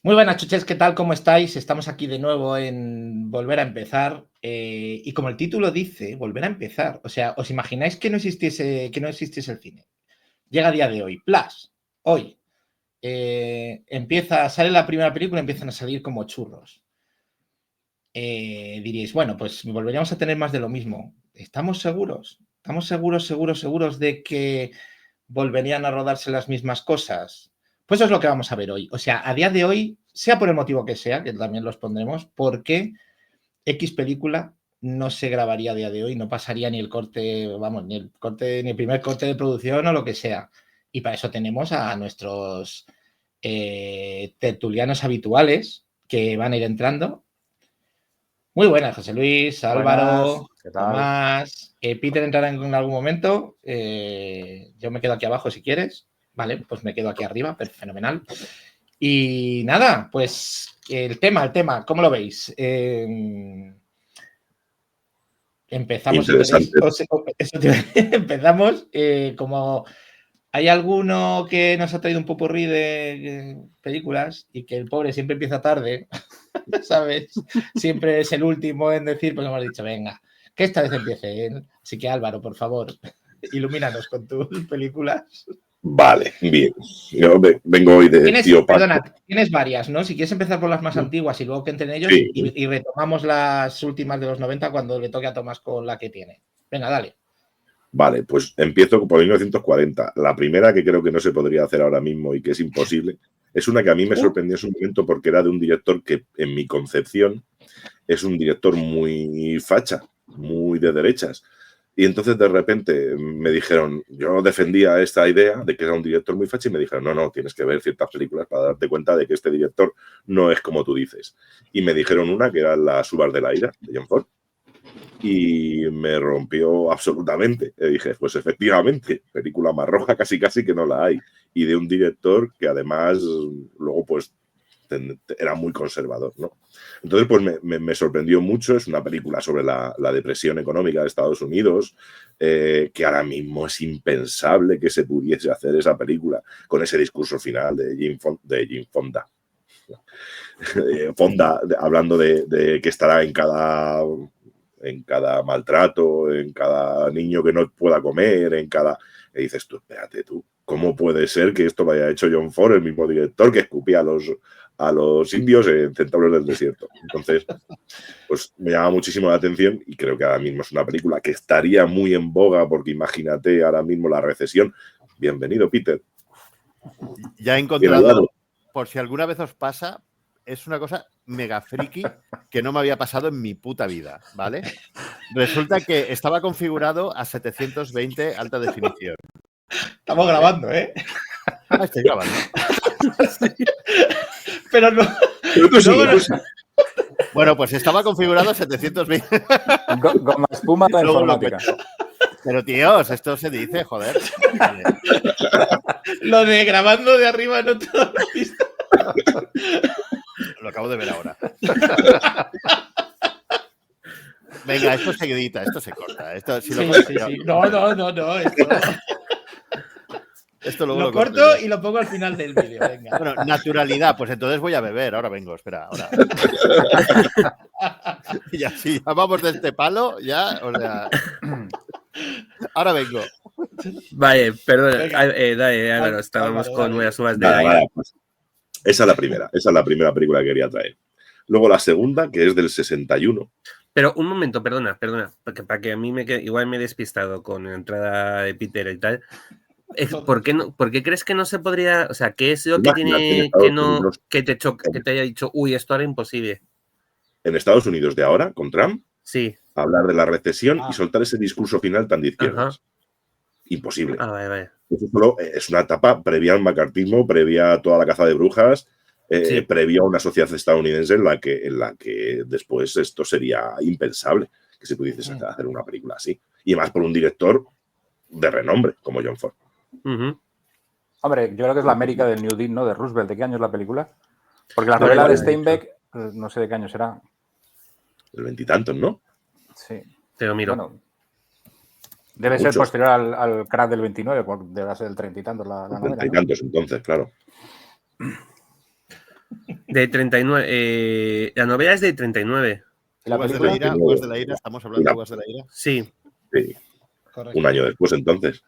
Muy buenas, chuches, ¿qué tal? ¿Cómo estáis? Estamos aquí de nuevo en Volver a Empezar. Y como el título dice, Volver a Empezar. O sea, ¿os imagináis que no existiese el cine? Llega el día de hoy. Plus, hoy. Sale la primera película y empiezan a salir como churros. Diréis, bueno, pues volveríamos a tener más de lo mismo. ¿Estamos seguros? ¿Estamos seguros de que volverían a rodarse las mismas cosas? Pues eso es lo que vamos a ver hoy. O sea, a día de hoy, sea por el motivo que sea, que también los pondremos, porque X película no se grabaría a día de hoy, no pasaría ni el corte, vamos, ni el primer corte de producción o lo que sea. Y para eso tenemos a nuestros tertulianos habituales que van a ir entrando. Muy buenas, José Luis, Álvaro, Tomás. Peter entrará en algún momento. Yo me quedo aquí abajo si quieres. Vale, pues me quedo aquí arriba, fenomenal. Y nada, pues el tema, ¿cómo lo veis? Empezamos, si queréis. Empezamos. Como hay alguno que nos ha traído un popurrí de películas y que el pobre siempre empieza tarde, ¿sabes? Siempre es el último en decir, pues hemos dicho, venga, que esta vez empiece él. Así que Álvaro, por favor, ilumínanos con tus películas. Vale, bien. Yo vengo hoy de tío Paco. Perdona, tienes varias, ¿no? Si quieres empezar por las más antiguas y luego que entren ellos, sí. y retomamos las últimas de los 90 cuando le toque a Tomás con la que tiene. Venga, dale. Vale, pues empiezo por 1940. La primera que creo que no se podría hacer ahora mismo y que es imposible, es una que a mí me sorprendió en su momento porque era de un director que, en mi concepción, es un director muy facha, muy de derechas. Y entonces de repente me dijeron, yo defendía esta idea de que era un director muy facha y me dijeron, no, tienes que ver ciertas películas para darte cuenta de que este director no es como tú dices. Y me dijeron una que era Las uvas de la ira, de John Ford. Y me rompió absolutamente. Y dije, pues efectivamente, película más roja casi que no la hay. Y de un director que además luego pues era muy conservador, ¿no? Entonces pues me sorprendió mucho. Es una película sobre la depresión económica de Estados Unidos, que ahora mismo es impensable que se pudiese hacer esa película con ese discurso final de Jim Fonda. Fonda hablando de que estará en cada maltrato, en cada niño que no pueda comer, Y dices tú, espérate tú, ¿cómo puede ser que esto lo haya hecho John Ford, el mismo director que escupía a los indios en Centauros del Desierto? Entonces, pues me llama muchísimo la atención y creo que ahora mismo es una película que estaría muy en boga porque imagínate ahora mismo la recesión. Bienvenido, Peter. Ya he encontrado, por si alguna vez os pasa, es una cosa mega friki que no me había pasado en mi puta vida, ¿vale? Resulta que estaba configurado a 720 alta definición. Estamos grabando, ¿eh? Ah, estoy grabando. Sí. Pero no. Bueno, pues estaba configurado a 720. Goma espuma la informática. Pero tíos, esto se dice, joder. Lo de grabando de arriba no te lo he visto. Lo acabo de ver ahora. Venga, esto se edita, esto se corta. Esto, si sí. No. Esto lo corto y lo pongo al final del vídeo. Venga. Bueno, naturalidad, pues entonces voy a beber. Ahora vengo, espera. Ahora. Y así, ya vamos de este palo, ya, o sea. Ahora vengo. Vale, perdón. Dale, Álvaro, estábamos con unas uvas de la ira. Pues, esa es la primera película que quería traer. Luego la segunda, que es del 61. Pero un momento, perdona, porque para que a mí igual me he despistado con la entrada de Peter y tal. ¿Por qué crees que no se podría? O sea, ¿qué es lo que tiene que te haya dicho, uy, esto era imposible? En Estados Unidos de ahora, con Trump, sí. Hablar de la recesión y soltar ese discurso final tan de izquierdas. Imposible. Vale. Eso solo es una etapa previa al macartismo, previa a toda la caza de brujas, previa a una sociedad estadounidense en la que después esto sería impensable que se pudiese hacer una película así. Y además por un director de renombre como John Ford. Hombre, yo creo que es la América del New Deal, ¿no? De Roosevelt. ¿De qué año es la película? Porque la novela de Steinbeck, no sé de qué año será. Del veintitantos, ¿no? Sí. Pero mira. Bueno, Debe ser Muchos. posterior al crack del 29, porque debe ser del 30 y tantos la novela. 30 y tantos, entonces, claro. De 39. La novela es de 39. ¿Y la Uvas de película? la ira, Uvas de la ira, estamos hablando de Uvas de la ira. Sí. Sí. Correcto. Un año después, entonces.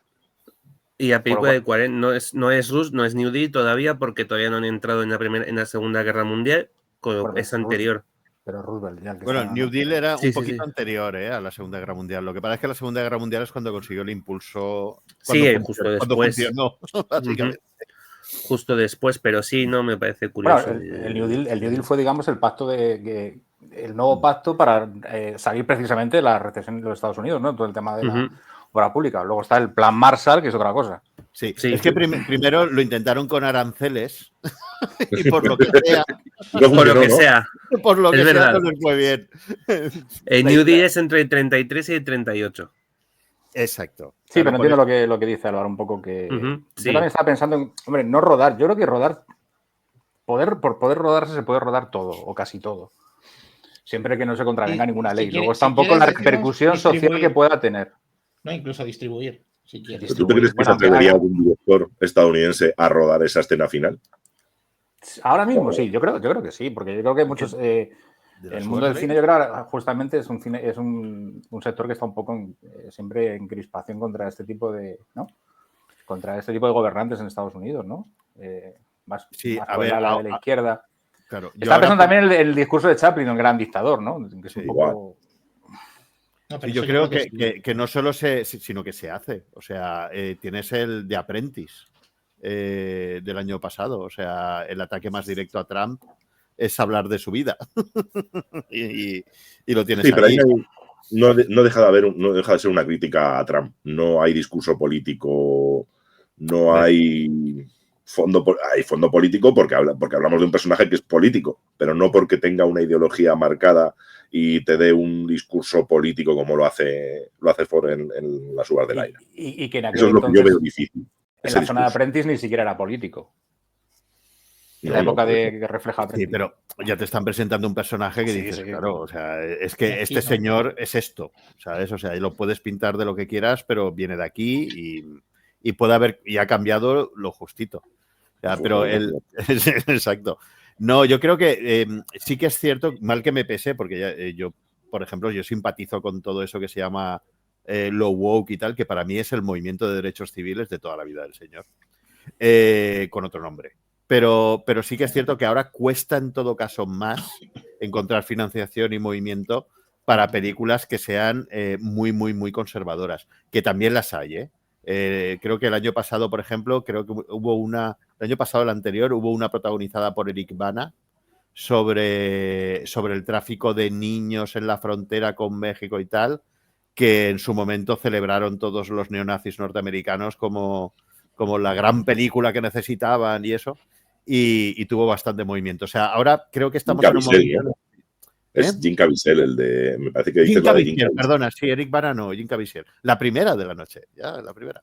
Y la película Por lo de 40 no es New Deal todavía, porque todavía no han entrado en la Segunda Guerra Mundial, Bueno, es anterior. Pero Roosevelt ya el que Bueno, está, New ¿no? Deal era Sí, un sí, poquito sí. anterior a la Segunda Guerra Mundial. Lo que pasa es que la Segunda Guerra Mundial es cuando consiguió el impulso. Sí, Cuando justo cuando después. funcionó, básicamente. Justo después, pero sí, no me parece Bueno, curioso. el New Deal fue, digamos, el pacto el nuevo pacto para salir precisamente de la recesión de los Estados Unidos, ¿no? Todo el tema de la obra pública. Luego está el plan Marshall, que es otra cosa. Sí. Sí. Es que primero lo intentaron con aranceles y por lo que sea, No Por lo funcionó, que ¿no? sea. por lo Es que sea, verdad. no les fue bien. El New Deal es entre el 33 y el 38. Exacto. Sí, Claro, pero entiendo lo que dice Álvaro un poco que... Sí. Yo también estaba pensando en, hombre, no rodar. Yo creo que rodar... Por poder rodarse se puede rodar todo, o casi todo. Siempre que no se contravenga Y ninguna si ley. quiere- Luego está si un poco quieres, la decimos repercusión social distribuir. que pueda tener. No, incluso distribuir, si quieres. ¿Tú te crees que Bueno, se atrevería algún director estadounidense a rodar esa escena final? Ahora mismo sí, yo creo que sí, porque yo creo que muchos... el mundo del cine, yo creo que justamente es un sector que está un poco siempre en crispación contra este tipo de, ¿no? Contra este tipo de gobernantes en Estados Unidos, ¿no? Más a por ver, el ala de la izquierda. Claro, yo Estaba ahora pensando también en el discurso de Chaplin, el gran dictador, ¿no? Que es Sí, un poco... No, Sí, pero yo eso creo sí. que no solo sino que se hace. O sea, tienes el de Apprentice del año pasado. O sea, el ataque más directo a Trump es hablar de su vida. y lo tienes Sí, pero ahí. ahí no deja de ser una crítica a Trump. No hay discurso político, no hay hay fondo político porque hablamos de un personaje que es político, pero no porque tenga una ideología marcada y te dé un discurso político como lo hace Ford en Las Uvas del Aire. Y que en aquel Eso es lo que yo entonces, veo difícil. en ese la zona de discurso. Apprentice ni siquiera era político. En la No, época por eso. que refleja Apprentice. Sí, pero ya te están presentando un personaje que Sí, dices, sí. claro, o sea, es que Aquí este no. señor es esto, ¿sabes? O sea, y lo puedes pintar de lo que quieras, pero viene de aquí y puede haber, y ha cambiado lo justito. O sea, pero exacto. No, yo creo que sí que es cierto, mal que me pese, porque yo, por ejemplo, yo simpatizo con todo eso que se llama lo woke y tal, que para mí es el movimiento de derechos civiles de toda la vida del señor, con otro nombre. Pero sí que es cierto que ahora cuesta en todo caso más encontrar financiación y movimiento para películas que sean muy, muy, muy conservadoras, que también las hay, ¿eh? Creo que el año pasado, por ejemplo, el año pasado, el anterior, hubo una protagonizada por Eric Bana sobre el tráfico de niños en la frontera con México y tal, que en su momento celebraron todos los neonazis norteamericanos como la gran película que necesitaban y eso, y tuvo bastante movimiento. O sea, ahora creo que estamos en un momento... ¿no? Es Jim Caviezel, el de... Me parece que dices Jim la de Jim Caviezel, Caviezel. perdona, sí, Eric Bana no, Jim Caviezel. La primera de la noche, ya, la primera.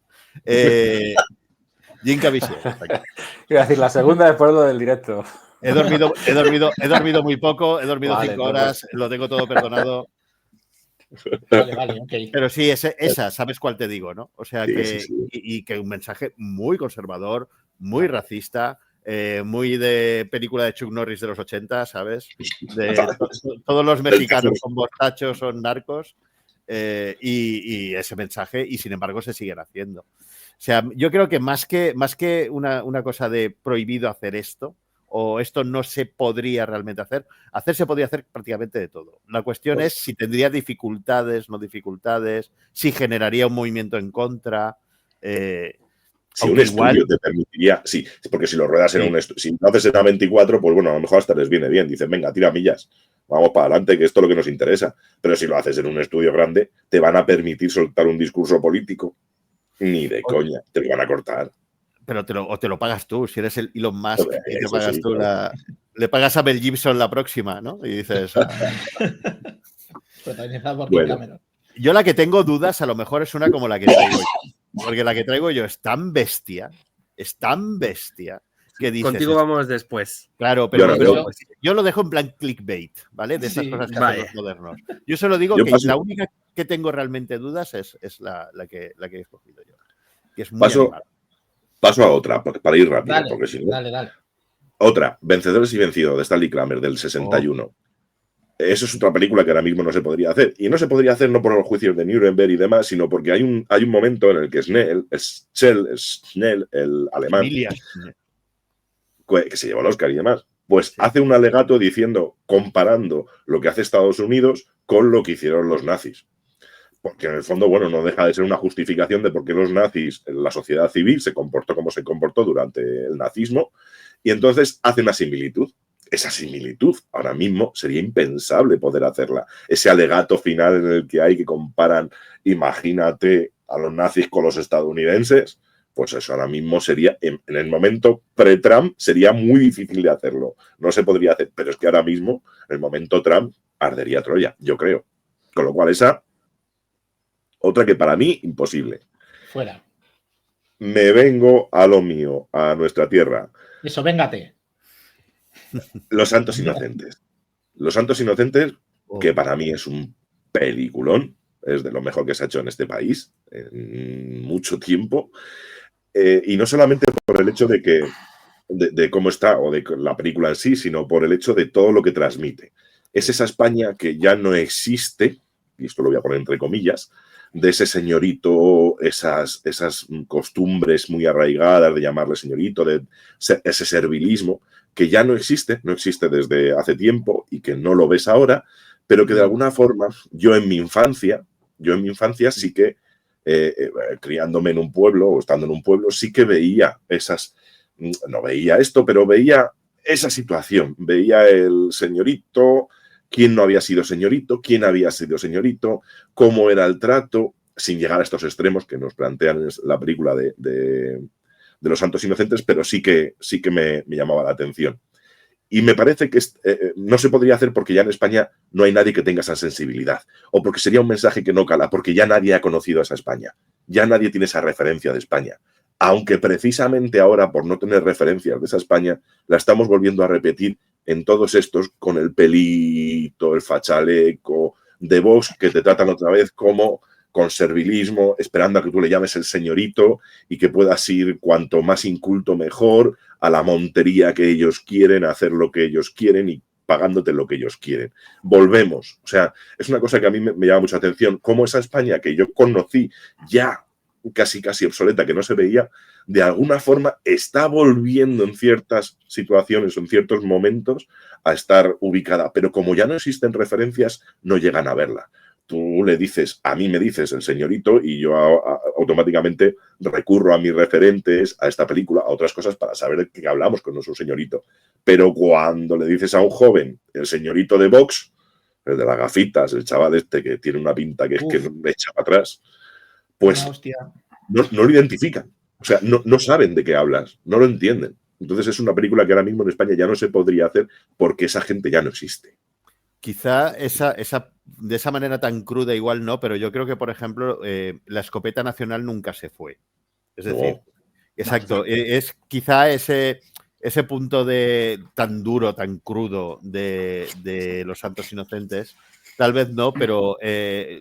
Jim Caviezel. Iba a decir, la segunda después de lo del directo. He dormido muy poco, he dormido Vale, 5 horas, lo tengo todo perdonado. Vale, ok. Pero sí, esa, ¿sabes cuál te digo, no? O sea, Sí, sí. Y que un mensaje muy conservador, muy racista, muy de película de Chuck Norris de los 80, ¿sabes? Todos los mexicanos son borrachos, son narcos, y ese mensaje, y sin embargo se siguen haciendo. O sea, yo creo que más que una cosa de prohibido hacer esto, o esto no se podría realmente hacer se podría hacer prácticamente de todo. La cuestión es si tendría dificultades, no dificultades, si generaría un movimiento en contra. Si un estudio te permitiría, sí, porque si lo ruedas en un estudio, si lo haces en A24, pues bueno, a lo mejor hasta les viene bien. Dicen, venga, tira millas, vamos para adelante, que esto es lo que nos interesa. Pero si lo haces en un estudio grande, te van a permitir soltar un discurso político. Ni de coña, te lo van a cortar. Pero te lo pagas tú, si eres el Elon Musk y te pagas tú claro. le pagas a Mel Gibson la próxima, ¿no? Y dices... Protagonizada por Kim Cameron. Yo la que tengo dudas a lo mejor es una como la que traigo yo. Porque la que traigo yo es tan bestia, que dices... Contigo vamos después. Claro, pero yo lo dejo en plan clickbait, ¿vale? De esas cosas que hacen los modernos. Yo solo digo que la única que tengo realmente dudas es la que he escogido yo. Que es muy animada. Paso a otra, para ir rápido. Dale, porque si no... dale. Otra, Vencedores y Vencidos, de Stanley Kramer, del 61. Eso es otra película que ahora mismo no se podría hacer. Y no se podría hacer no por los juicios de Nuremberg y demás, sino porque hay un momento en el que Schnell, el alemán, que se llevó el Oscar y demás, pues hace un alegato comparando lo que hace Estados Unidos con lo que hicieron los nazis. Porque en el fondo, bueno, no deja de ser una justificación de por qué los nazis, la sociedad civil, se comportó como se comportó durante el nazismo, y entonces hace una similitud. Esa similitud ahora mismo sería impensable poder hacerla. Ese alegato final en el que hay que comparan, imagínate, a los nazis con los estadounidenses, pues eso ahora mismo sería, en el momento pre-Trump, sería muy difícil de hacerlo. No se podría hacer, pero es que ahora mismo, en el momento Trump, ardería Troya, yo creo. Con lo cual esa, otra que para mí, imposible. Fuera. Me vengo a lo mío, a nuestra tierra. Eso, véngate. Los Santos Inocentes. Los Santos Inocentes, que para mí es un peliculón, es de lo mejor que se ha hecho en este país en mucho tiempo. Y no solamente por el hecho de cómo está o de la película en sí, sino por el hecho de todo lo que transmite. Es esa España que ya no existe, y esto lo voy a poner entre comillas, de ese señorito, esas costumbres muy arraigadas de llamarle señorito, de ese servilismo, que ya no existe desde hace tiempo y que no lo ves ahora, pero que de alguna forma yo en mi infancia sí que, criándome en un pueblo o estando en un pueblo, sí que veía no veía esto, pero veía esa situación, veía el señorito, quién no había sido señorito, quién había sido señorito, cómo era el trato, sin llegar a estos extremos que nos plantean en la película de Los Santos Inocentes, pero sí que me llamaba la atención. Y me parece que no se podría hacer porque ya en España no hay nadie que tenga esa sensibilidad, o porque sería un mensaje que no cala, porque ya nadie ha conocido a esa España, ya nadie tiene esa referencia de España. Aunque precisamente ahora, por no tener referencias de esa España, la estamos volviendo a repetir en todos estos con el pelito, el fachaleco de Vox, que te tratan otra vez como con servilismo, esperando a que tú le llames el señorito y que puedas ir cuanto más inculto mejor a la montería que ellos quieren, a hacer lo que ellos quieren y pagándote lo que ellos quieren. Volvemos. O sea, es una cosa que a mí me llama mucha atención, cómo esa España que yo conocí ya casi obsoleta, que no se veía, de alguna forma está volviendo en ciertas situaciones, en ciertos momentos, a estar ubicada. Pero como ya no existen referencias, no llegan a verla. Tú le dices, a mí me dices el señorito y yo automáticamente recurro a mis referentes, a esta película, a otras cosas para saber de qué hablamos con nuestro señorito. Pero cuando le dices a un joven el señorito de Vox, el de las gafitas, el chaval este que tiene una pinta que es que me echa para atrás, pues no lo identifican. O sea, no saben de qué hablas, no lo entienden. Entonces es una película que ahora mismo en España ya no se podría hacer porque esa gente ya no existe. Quizá de esa manera tan cruda igual no, pero yo creo que, por ejemplo, la escopeta nacional nunca se fue. Es decir, exacto, es quizá ese punto tan duro, tan crudo de Los Santos Inocentes, tal vez no, pero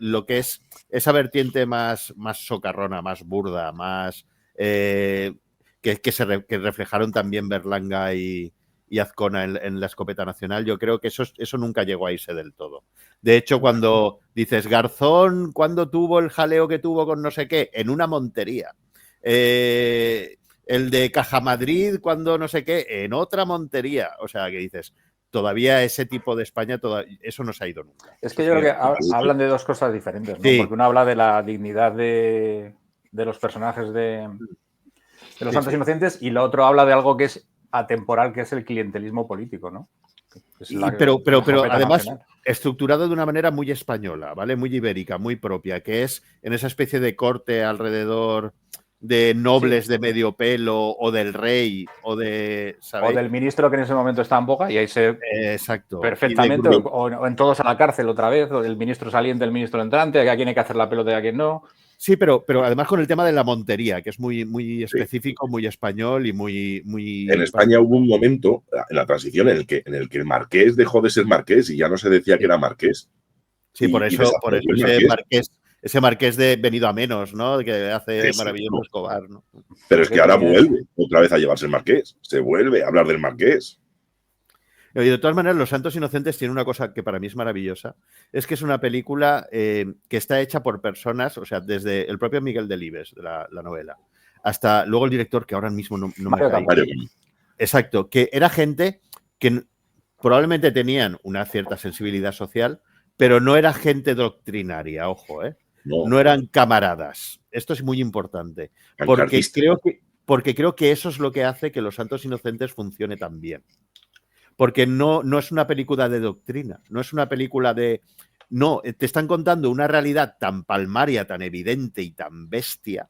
lo que es esa vertiente más socarrona, más burda, más que reflejaron también Berlanga y Azcona en la escopeta nacional, yo creo que eso nunca llegó a irse del todo. De hecho, cuando dices Garzón, ¿cuándo tuvo el jaleo que tuvo con no sé qué? En una montería. El de Cajamadrid, cuando no sé qué, en otra montería. O sea, que dices, todavía ese tipo de España, eso no se ha ido nunca. Es que yo creo que hablan de dos cosas diferentes, ¿no? Sí. Porque uno habla de la dignidad de los personajes de Los Santos Inocentes y lo otro habla de algo que es atemporal, que es el clientelismo político, ¿no? Pero además nacional, estructurado de una manera muy española, ¿vale? Muy ibérica, muy propia, que es en esa especie de corte alrededor de nobles de medio pelo o del rey o de, ¿sabéis? O del ministro que en ese momento está en boga y ahí se... Exacto. Perfectamente, o en todos a la cárcel otra vez, o el ministro saliente, el ministro entrante, a quién hay que hacer la pelota y a quién no. Sí, pero además con el tema de la montería, que es muy específico, muy español y muy... En España hubo un momento, en la transición, en el que el marqués dejó de ser marqués y ya no se decía que era marqués. Sí, por eso ese marqués de Venido a Menos, ¿no? Que hace maravilloso Escobar, ¿no? Pero es que ahora vuelve otra vez a llevarse el marqués. Se vuelve a hablar del marqués. Y de todas maneras, Los Santos Inocentes tiene una cosa que para mí es maravillosa. Es que es una película que está hecha por personas, o sea, desde el propio Miguel Delibes, de la novela, hasta luego el director, que ahora mismo no me cae. Exacto, que era gente que probablemente tenían una cierta sensibilidad social, pero no era gente doctrinaria, ojo, ¿eh? No eran camaradas. Esto es muy importante. Porque creo que eso es lo que hace que Los Santos Inocentes funcione tan bien. Porque no es una película de doctrina, no es una película de... No, te están contando una realidad tan palmaria, tan evidente y tan bestia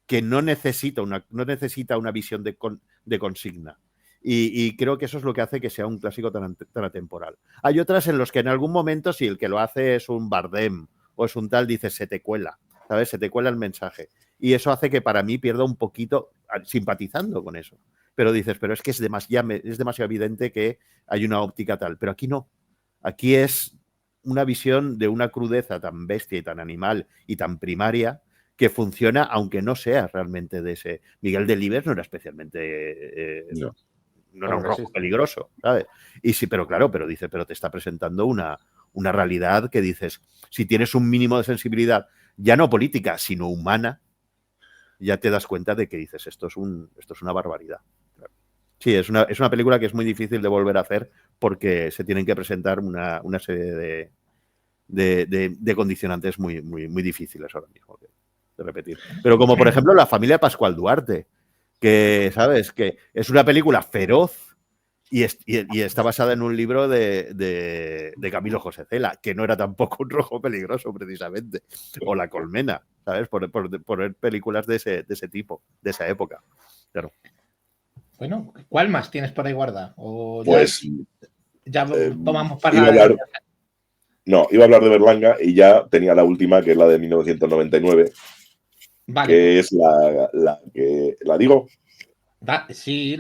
que no necesita una visión de consigna. Y creo que eso es lo que hace que sea un clásico tan atemporal. Hay otras en las que en algún momento, si el que lo hace es un Bardem o es un tal, dices, se te cuela, ¿sabes? Se te cuela el mensaje. Y eso hace que para mí pierda un poquito simpatizando con eso. Pero dices, pero es que es demasiado evidente que hay una óptica tal. Pero aquí no. Aquí es una visión de una crudeza tan bestia y tan animal y tan primaria que funciona aunque no sea realmente de ese... Miguel Delibes no era especialmente... no era un rojo peligroso, ¿sabes? Y sí, pero claro, pero te está presentando una realidad que dices, si tienes un mínimo de sensibilidad, ya no política, sino humana, ya te das cuenta de que dices, esto es una barbaridad. Sí, es una película que es muy difícil de volver a hacer porque se tienen que presentar una serie de condicionantes muy, muy, muy difíciles ahora mismo de repetir. Pero como, por ejemplo, La familia Pascual Duarte, que, ¿sabes? Que es una película feroz y está basada en un libro de Camilo José Cela, que no era tampoco un rojo peligroso, precisamente. O La colmena, ¿sabes? Por películas de ese tipo, de esa época. Claro. Bueno, ¿cuál más tienes por ahí guardada? ¿O ya tomamos para... Iba a hablar de Berlanga y ya tenía la última, que es la de 1999. Vale. Que es la que... ¿La digo? Sí.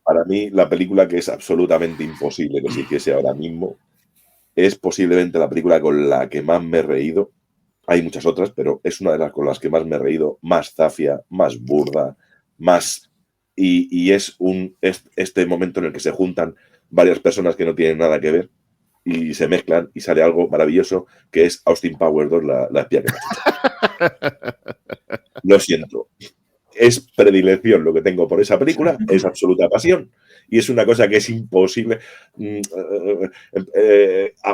Para mí, la película que es absolutamente imposible que se hiciese ahora mismo es posiblemente la película con la que más me he reído. Hay muchas otras, pero es una de las con las que más me he reído, más zafia, más burda, más... Y es este momento en el que se juntan varias personas que no tienen nada que ver y se mezclan y sale algo maravilloso, que es Austin Powers 2, la espía que me ha hecho. Lo siento. Es predilección lo que tengo por esa película, es absoluta pasión y es una cosa que es imposible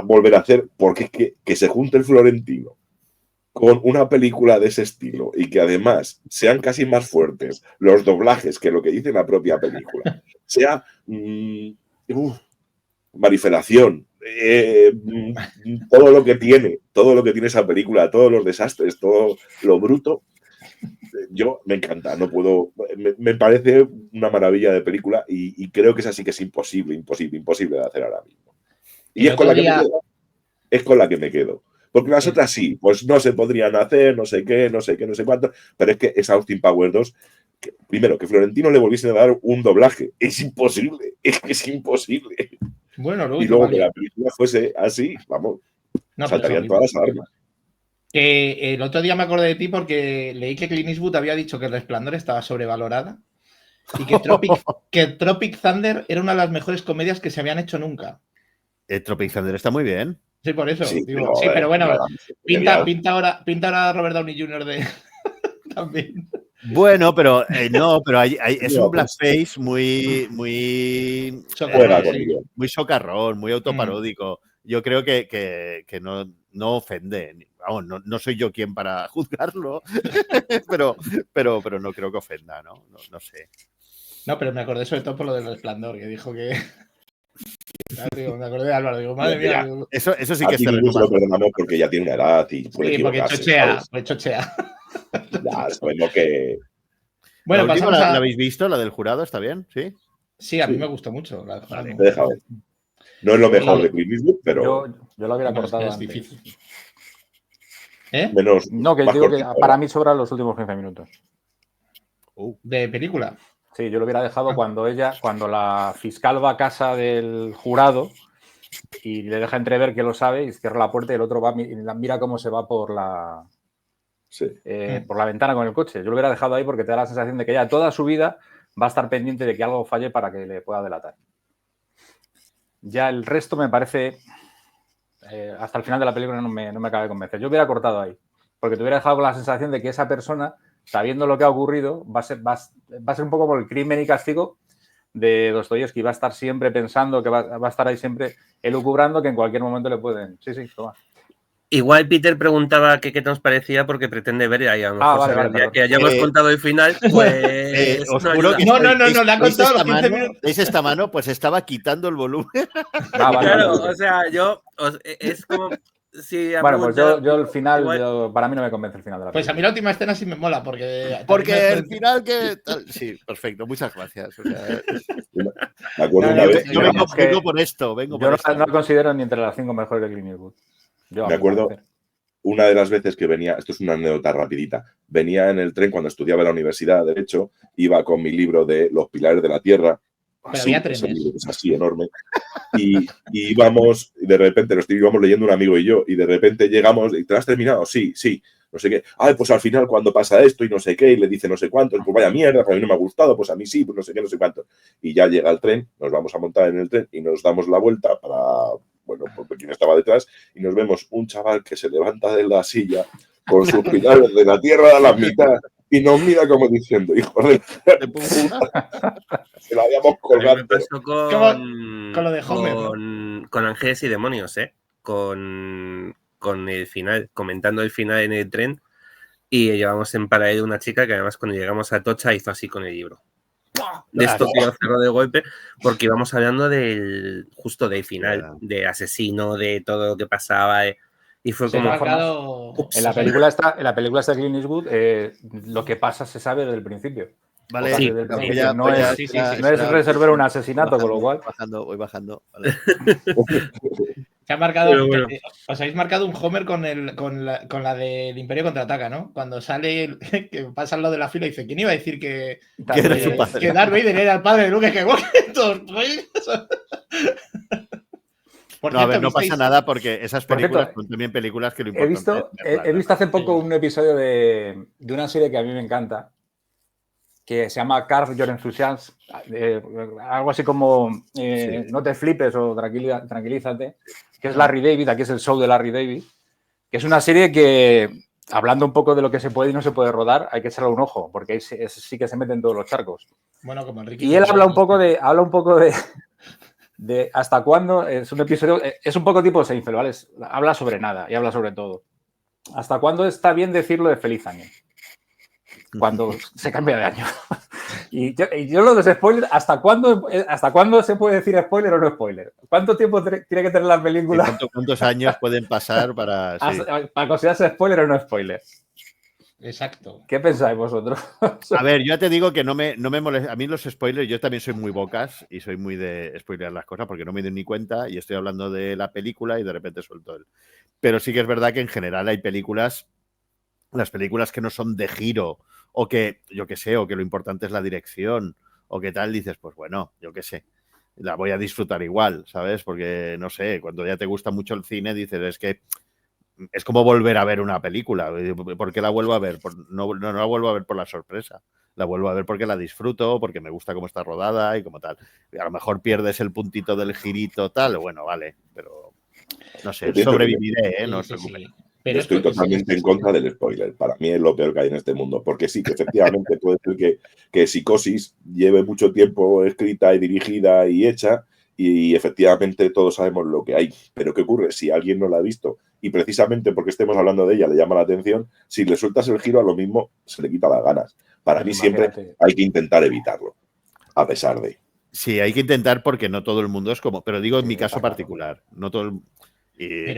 volver a hacer, porque es que se junte el Florentino con una película de ese estilo y que además sean casi más fuertes los doblajes que lo que dice la propia película, sea manifestación, todo lo que tiene esa película, todos los desastres, todo lo bruto. Yo me encanta, no puedo, me parece una maravilla de película y creo que esa sí que es imposible de hacer ahora mismo. Y es con la que me quedo. Es con la que me quedo. Porque las otras sí, pues no se podrían hacer, no sé qué, no sé cuánto, pero es que es Austin Powers 2, primero, que Florentino le volviesen a dar un doblaje, es imposible, es que es imposible. Bueno, y luego que la película fuese así, vamos, saltarían todas las alarmas. El otro día me acordé de ti porque leí que Clint Eastwood había dicho que El Resplandor estaba sobrevalorada y que Tropic Thunder era una de las mejores comedias que se habían hecho nunca. Tropic Thunder está muy bien. Sí, por eso. Sí, pero bueno, pinta ahora Robert Downey Jr. también. Bueno, pero no, pero es un blackface muy socarrón, muy autoparódico. Yo creo que no ofende. Vamos, no soy yo quien para juzgarlo, pero no creo que ofenda, ¿no? No sé. No, pero me acordé sobre todo por lo del Resplandor, que dijo que... Me acordé de Álvaro, digo, madre mía. Eso sí que es terrible. Lo perdonamos porque ya tiene una edad y puede equivocarse. Porque chochea. Ya, sabemos que... Bueno, ¿la habéis visto? ¿La del jurado? ¿Está bien? ¿Sí? Sí, a mí me gustó mucho. Vale. No es lo mejor de Clint Eastwood, pero... Yo lo hubiera cortado es antes. difícil. Menos. No, que más digo que cortito, para mí sobran los últimos 15 minutos. ¿De película? Sí, yo lo hubiera dejado cuando la fiscal va a casa del jurado y le deja entrever que lo sabe y cierra la puerta y el otro va y mira cómo se va por la ventana con el coche. Yo lo hubiera dejado ahí porque te da la sensación de que ella toda su vida va a estar pendiente de que algo falle para que le pueda delatar. Ya el resto me parece, hasta el final de la película no me acaba de convencer. Yo hubiera cortado ahí, porque te hubiera dejado con la sensación de que esa persona, sabiendo lo que ha ocurrido, va a ser un poco como el Crimen y Castigo de Dostoyevski. Va a estar siempre pensando que va a estar ahí siempre elucubrando que en cualquier momento le pueden... Sí, toma. Igual Peter preguntaba qué nos parecía porque pretende ver y a lo mejor vale, ya que hayamos contado el final, pues os juro que no, le han contado los 15 minutos. ¿Veis esta mano? Pues estaba quitando el volumen. Claro, o sea, es como si bueno, pues yo el final, igual... para mí no me convence el final de la película. Pues a mí la última escena sí me mola, porque el final que... Sí, perfecto, muchas gracias. O sea, me acuerdo una vez yo vengo por esto. No considero ni entre las 5 mejores de Clint Eastwood. Me acuerdo una de las veces que venía, esto es una anécdota rapidita, venía en el tren cuando estudiaba en la universidad, de derecho, iba con mi libro de Los Pilares de la Tierra, es así enorme, y íbamos, de repente, lo íbamos leyendo un amigo y yo, y de repente llegamos, y ¿te lo has terminado? Sí, no sé qué, pues al final cuando pasa esto y no sé qué, y le dice no sé cuánto, pues vaya mierda, a mí no me ha gustado, pues a mí sí, pues no sé qué, no sé cuánto, y ya llega el tren, nos vamos a montar en el tren y nos damos la vuelta para... Bueno, porque quien estaba detrás, y nos vemos un chaval que se levanta de la silla con sus pilares de la tierra a la mitad y nos mira como diciendo, hijo de puta, se la habíamos colgado. Me pasó con lo de Homer, con Ángeles y Demonios, con el final, comentando el final en el tren, y llevamos en paralelo una chica que además cuando llegamos a Atocha hizo así con el libro. De esto que cerró de golpe, porque íbamos hablando justo del final, de asesino, de todo lo que pasaba, y fue como en la película está Clint Eastwood, lo que pasa se sabe desde el principio. Vale, sí, no es resolver un asesinato, con lo cual voy bajando. Vale. Se ha marcado, bueno. Os habéis marcado un Homer con la del Imperio Contraataca, ¿no? Cuando sale, que pasa al lado de la fila y dice, ¿quién iba a decir que Darth Vader era el padre de Luke Skywalker? No, a ver, no pasa nada porque esas películas son también películas que lo importante he visto hace poco un episodio de una serie que a mí me encanta, que se llama Curb Your Enthusiasm, algo así como no te flipes o tranquilízate, que es Larry David, aquí es el show de Larry David, que es una serie que, hablando un poco de lo que se puede y no se puede rodar, hay que echarle un ojo, porque ahí sí que se meten todos los charcos. Bueno, como Enrique. Y él habla un poco de hasta cuándo, es un episodio, es un poco tipo Seinfeld, ¿vale? Habla sobre nada y habla sobre todo. ¿Hasta cuándo está bien decirlo de feliz año? Cuando se cambia de año. Y yo lo de spoiler, ¿hasta cuándo se puede decir spoiler o no spoiler? ¿Cuánto tiempo tiene que tener la película? ¿Cuántos años pueden pasar para considerarse spoiler o no spoiler? Exacto. ¿Qué pensáis vosotros? A ver, yo ya te digo que no me molesta. A mí los spoilers, yo también soy muy bocas y soy muy de spoilear las cosas porque no me doy ni cuenta y estoy hablando de la película y de repente suelto él. Pero sí que es verdad que en general hay las películas que no son de giro o que, yo qué sé, o que lo importante es la dirección o que tal, dices, pues bueno, yo qué sé, la voy a disfrutar igual, ¿sabes? Porque, no sé, cuando ya te gusta mucho el cine, dices, es que es como volver a ver una película. ¿Por qué la vuelvo a ver? No la vuelvo a ver por la sorpresa. La vuelvo a ver porque la disfruto, porque me gusta cómo está rodada y como tal. Y a lo mejor pierdes el puntito del girito tal, bueno, vale, pero no sé, sobreviviré, no os preocupéis. Pero estoy totalmente en contra del spoiler. Para mí es lo peor que hay en este mundo. Porque sí, que efectivamente puede ser que Psicosis lleve mucho tiempo escrita y dirigida y hecha y efectivamente todos sabemos lo que hay. Pero ¿qué ocurre? Si alguien no la ha visto y precisamente porque estemos hablando de ella le llama la atención, si le sueltas el giro a lo mismo se le quita las ganas. Para mí siempre hay que intentar evitarlo, a pesar de... Sí, hay que intentar porque no todo el mundo es como... Pero digo en mi caso particular, no todo el...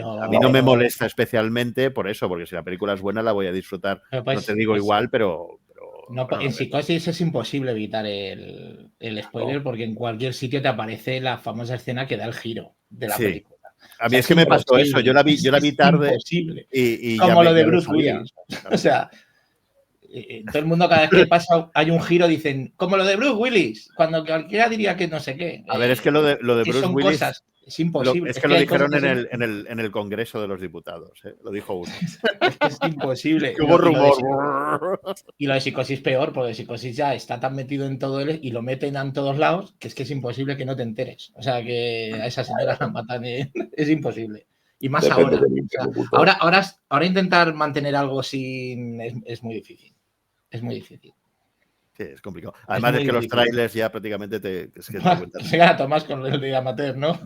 a mí no me molesta especialmente por eso, porque si la película es buena la voy a disfrutar. No te digo igual, pero en Psicosis es imposible evitar el spoiler porque en cualquier sitio te aparece la famosa escena que da el giro de la película. A mí es que me pasó eso. Yo la vi tarde. Imposible. Y como lo de ya Bruce Willis. O sea, todo el mundo cada vez que pasa hay un giro, dicen, como lo de Bruce Willis, cuando cualquiera diría que no sé qué. A ver, es que lo de Bruce son Willis... Cosas, es imposible. Es que lo dijeron en el Congreso de los Diputados, ¿eh? Lo dijo uno. Es que es imposible. Que hubo rumor. Y lo de Psicosis peor, porque Psicosis ya está tan metido en todo él y lo meten en todos lados que es imposible que no te enteres. O sea, que a esa señora la matan, es imposible. Y más ahora. O sea, ahora intentar mantener algo sin es muy difícil. Es muy difícil. Sí, es complicado. Además es que los trailers ya prácticamente te Tomás con el de amateur, ¿no?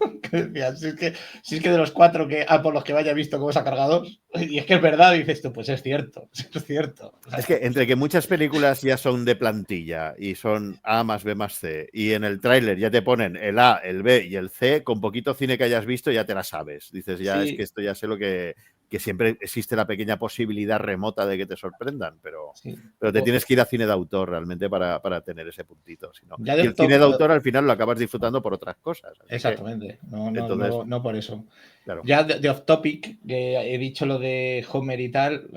Si es que de los 4 por los que vaya visto cómo se ha cargado, y es que es verdad, dices tú, pues es cierto, es cierto. O sea, es que entre que muchas películas ya son de plantilla y son A más B más C, y en el tráiler ya te ponen el A, el B y el C, con poquito cine que hayas visto ya te la sabes. Dices, ya es que esto ya sé lo que siempre existe la pequeña posibilidad remota de que te sorprendan, pero te tienes que ir a cine de autor realmente para tener ese puntito. Si no. Y el cine de autor al final lo acabas disfrutando por otras cosas. Exactamente, no por eso. Claro. Ya de off topic, he dicho lo de Homer y tal,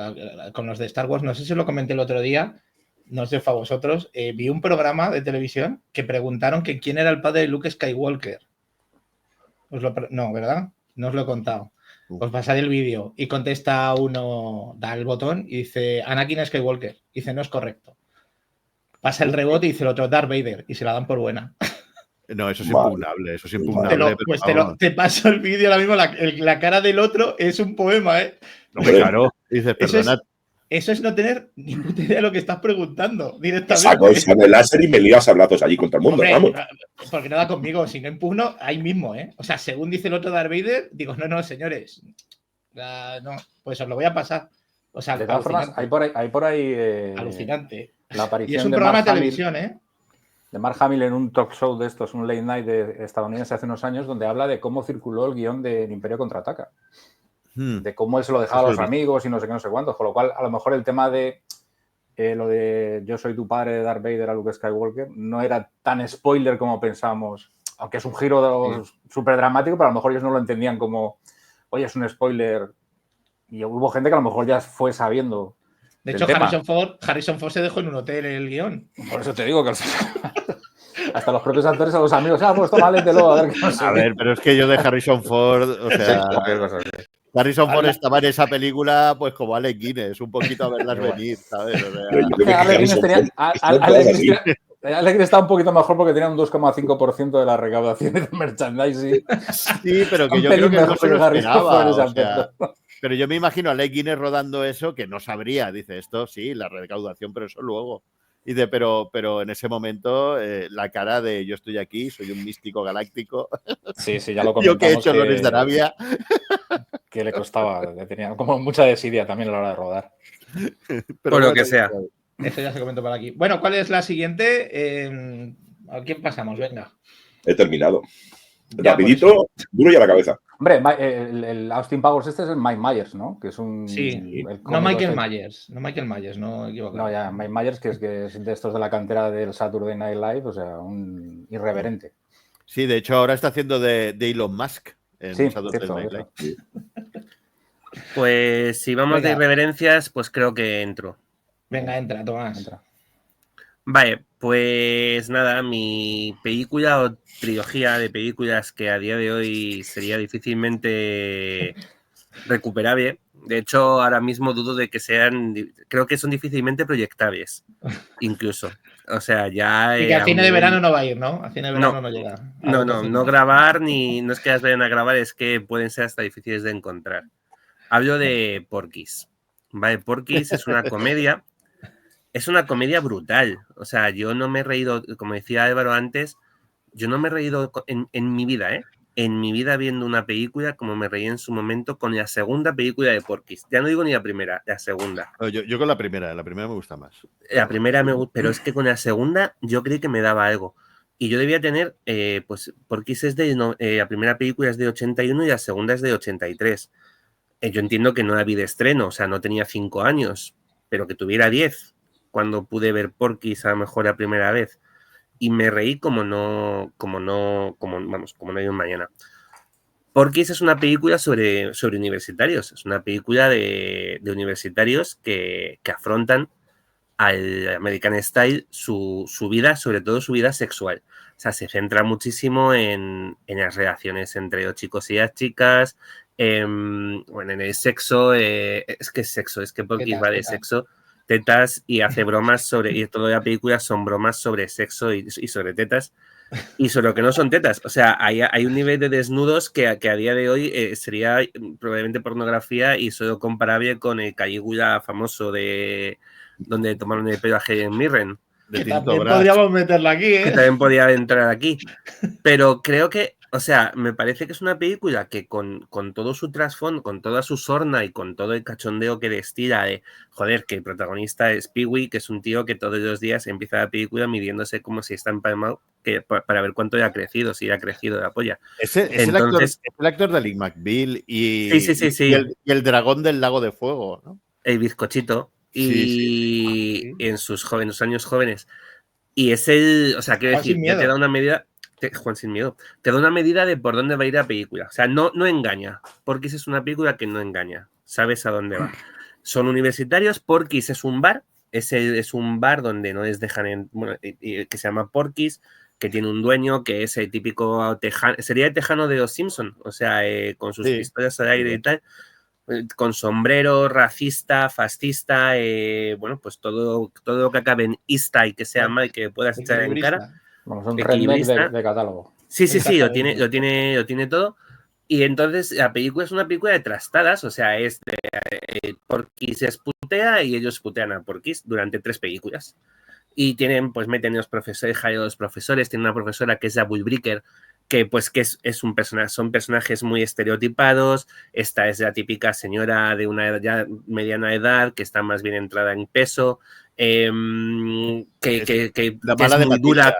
con los de Star Wars, no sé si lo comenté el otro día, no sé para vosotros, vi un programa de televisión que preguntaron que quién era el padre de Luke Skywalker. No, ¿verdad? No os lo he contado. Os pasaré el vídeo y contesta uno, da el botón y dice Anakin Skywalker. Dice, no es correcto. Pasa el rebote y dice el otro, Darth Vader, y se la dan por buena. No, eso es impugnable, eso es impugnable. Te paso el vídeo ahora mismo, la cara del otro es un poema, ¿eh? No, claro, dices, perdonad. Eso es no tener ni puta idea de lo que estás preguntando directamente. Saco el láser y me lías a hablazos allí contra el mundo, hombre, vamos. Porque no da conmigo, si no impugno, ahí mismo, ¿eh? O sea, según dice el otro Darth Vader, digo, no, señores, no, pues os lo voy a pasar. O sea, de todas formas, hay por ahí alucinante. La aparición y es un programa de televisión, ¿eh? De Mark Hamill en un talk show de estos, un late night estadounidense hace unos años, donde habla de cómo circuló el guión de El Imperio Contraataca. De cómo él se lo dejaba a los amigos y no sé qué, no sé cuántos. Con lo cual, a lo mejor el tema de lo de yo soy tu padre de Darth Vader a Luke Skywalker no era tan spoiler como pensábamos. Aunque es un giro súper dramático, pero a lo mejor ellos no lo entendían como, oye, es un spoiler. Y hubo gente que a lo mejor ya fue sabiendo. De hecho, Harrison Ford se dejó en un hotel el guión. Por eso te digo que hasta los propios actores a los amigos, pues toma, léetelo, a ver qué pasa. A ver, pero es que yo de Harrison Ford, o sea, Harrison Ford estaba en esa película pues como Alec Guinness, un poquito a verlas venir, ¿sabes? O sea, Alec Guinness estaba un poquito mejor porque tenía un 2,5% de la recaudación de merchandising. Sí, pero que yo creo que no se lo esperaba, o sea, pero yo me imagino a Alec Guinness rodando eso que no sabría. Dice, esto sí, la recaudación, pero eso luego. Y dice, pero en ese momento la cara de yo estoy aquí, soy un místico galáctico. Sí, ya lo comentamos. Yo que he hecho Lones de Arabia. Que le costaba, que tenía como mucha desidia también a la hora de rodar. Por lo que sea. Esto ya se comentó por aquí. Bueno, ¿cuál es la siguiente? ¿A quién pasamos? Venga. He terminado. Rapidito, duro y a la cabeza. Hombre, el Austin Powers este es el Mike Myers, ¿no? Que es un... Sí, no Michael Myers, no equivoco. No, ya, Mike Myers, que es de estos de la cantera del Saturday Night Live, o sea, un irreverente. Sí, de hecho ahora está haciendo de Elon Musk en Saturday Night Live. Sí. Pues si vamos de irreverencias, pues creo que entro. Venga, entra, Tomás. Vale, pues nada, mi película o trilogía de películas que a día de hoy sería difícilmente recuperable. De hecho, ahora mismo dudo de que sean, creo que son difícilmente proyectables, incluso. O sea, ya... Y que a cine de verano no va a ir, ¿no? A cine de verano no llega. No grabar, no es que las vayan a grabar, es que pueden ser hasta difíciles de encontrar. Hablo de Porky's. Vale, Porky's es una comedia. Es una comedia brutal. O sea, yo no me he reído, como decía Álvaro antes, yo no me he reído en mi vida, ¿eh? En mi vida viendo una película como me reí en su momento con la segunda película de Porky's. Ya no digo ni la primera, la segunda. Yo con la primera me gusta más. La primera me gusta, pero es que con la segunda yo creí que me daba algo. Y yo debía tener, pues Porky's es la primera película es de 81 y la segunda es de 83. Yo entiendo que no la vi de estreno, o sea, no tenía 5 años, pero que tuviera 10 cuando pude ver Porky's a lo mejor la primera vez. Y me reí como no hay un mañana. Porky's es una película sobre universitarios. Es una película de universitarios que afrontan al American Style su vida, sobre todo su vida sexual. O sea, se centra muchísimo en las relaciones entre los chicos y las chicas, en el sexo. Es que es sexo, es que Porky's va de sexo, tetas, y hace bromas sobre... Y toda la película son bromas sobre sexo y sobre tetas. Y sobre lo que no son tetas. O sea, hay un nivel de desnudos que a día de hoy sería probablemente pornografía y solo comparable con el Calígula famoso de donde tomaron el pelo a Helen Mirren. Que también podríamos meterla aquí, ¿eh? Que también podría entrar aquí. Pero creo que, o sea, me parece que es una película que con todo su trasfondo, con toda su sorna y con todo el cachondeo que destila de, joder, que el protagonista es Pee-wee, que es un tío que todos los días empieza la película midiéndose como si está empalmado para ver cuánto ya ha crecido, si ya ha crecido la polla. Es el actor de Lee McBeal y el dragón del lago de fuego, ¿no? El bizcochito. Y en sus años jóvenes. Y es o sea, quiero decir, ya te da una medida... Juan sin miedo. Te da una medida de por dónde va a ir la película. O sea, no engaña. Porky's es una película que no engaña. Sabes a dónde va. Son universitarios. Porky's es un bar. Es un bar donde no les dejan... que se llama Porky's, que tiene un dueño que es el típico tejano. Sería el tejano de los Simpson. O sea, con sus pistolas al aire y tal. Con sombrero, racista, fascista, bueno, pues todo lo que acabe en ista y que sea mal y que puedas echar en cara. Vamos, un remake de catálogo. Sí, lo tiene todo. Y entonces la película es una película de trastadas, o sea, es de Porky's se putea y ellos putean a Porky's durante 3 películas. Y meten los profesores, los profesores, tienen una profesora que es la Bullbricker, que es un personaje, son personajes muy estereotipados. Esta es la típica señora de una ya mediana edad que está más bien entrada en peso, que es muy dura.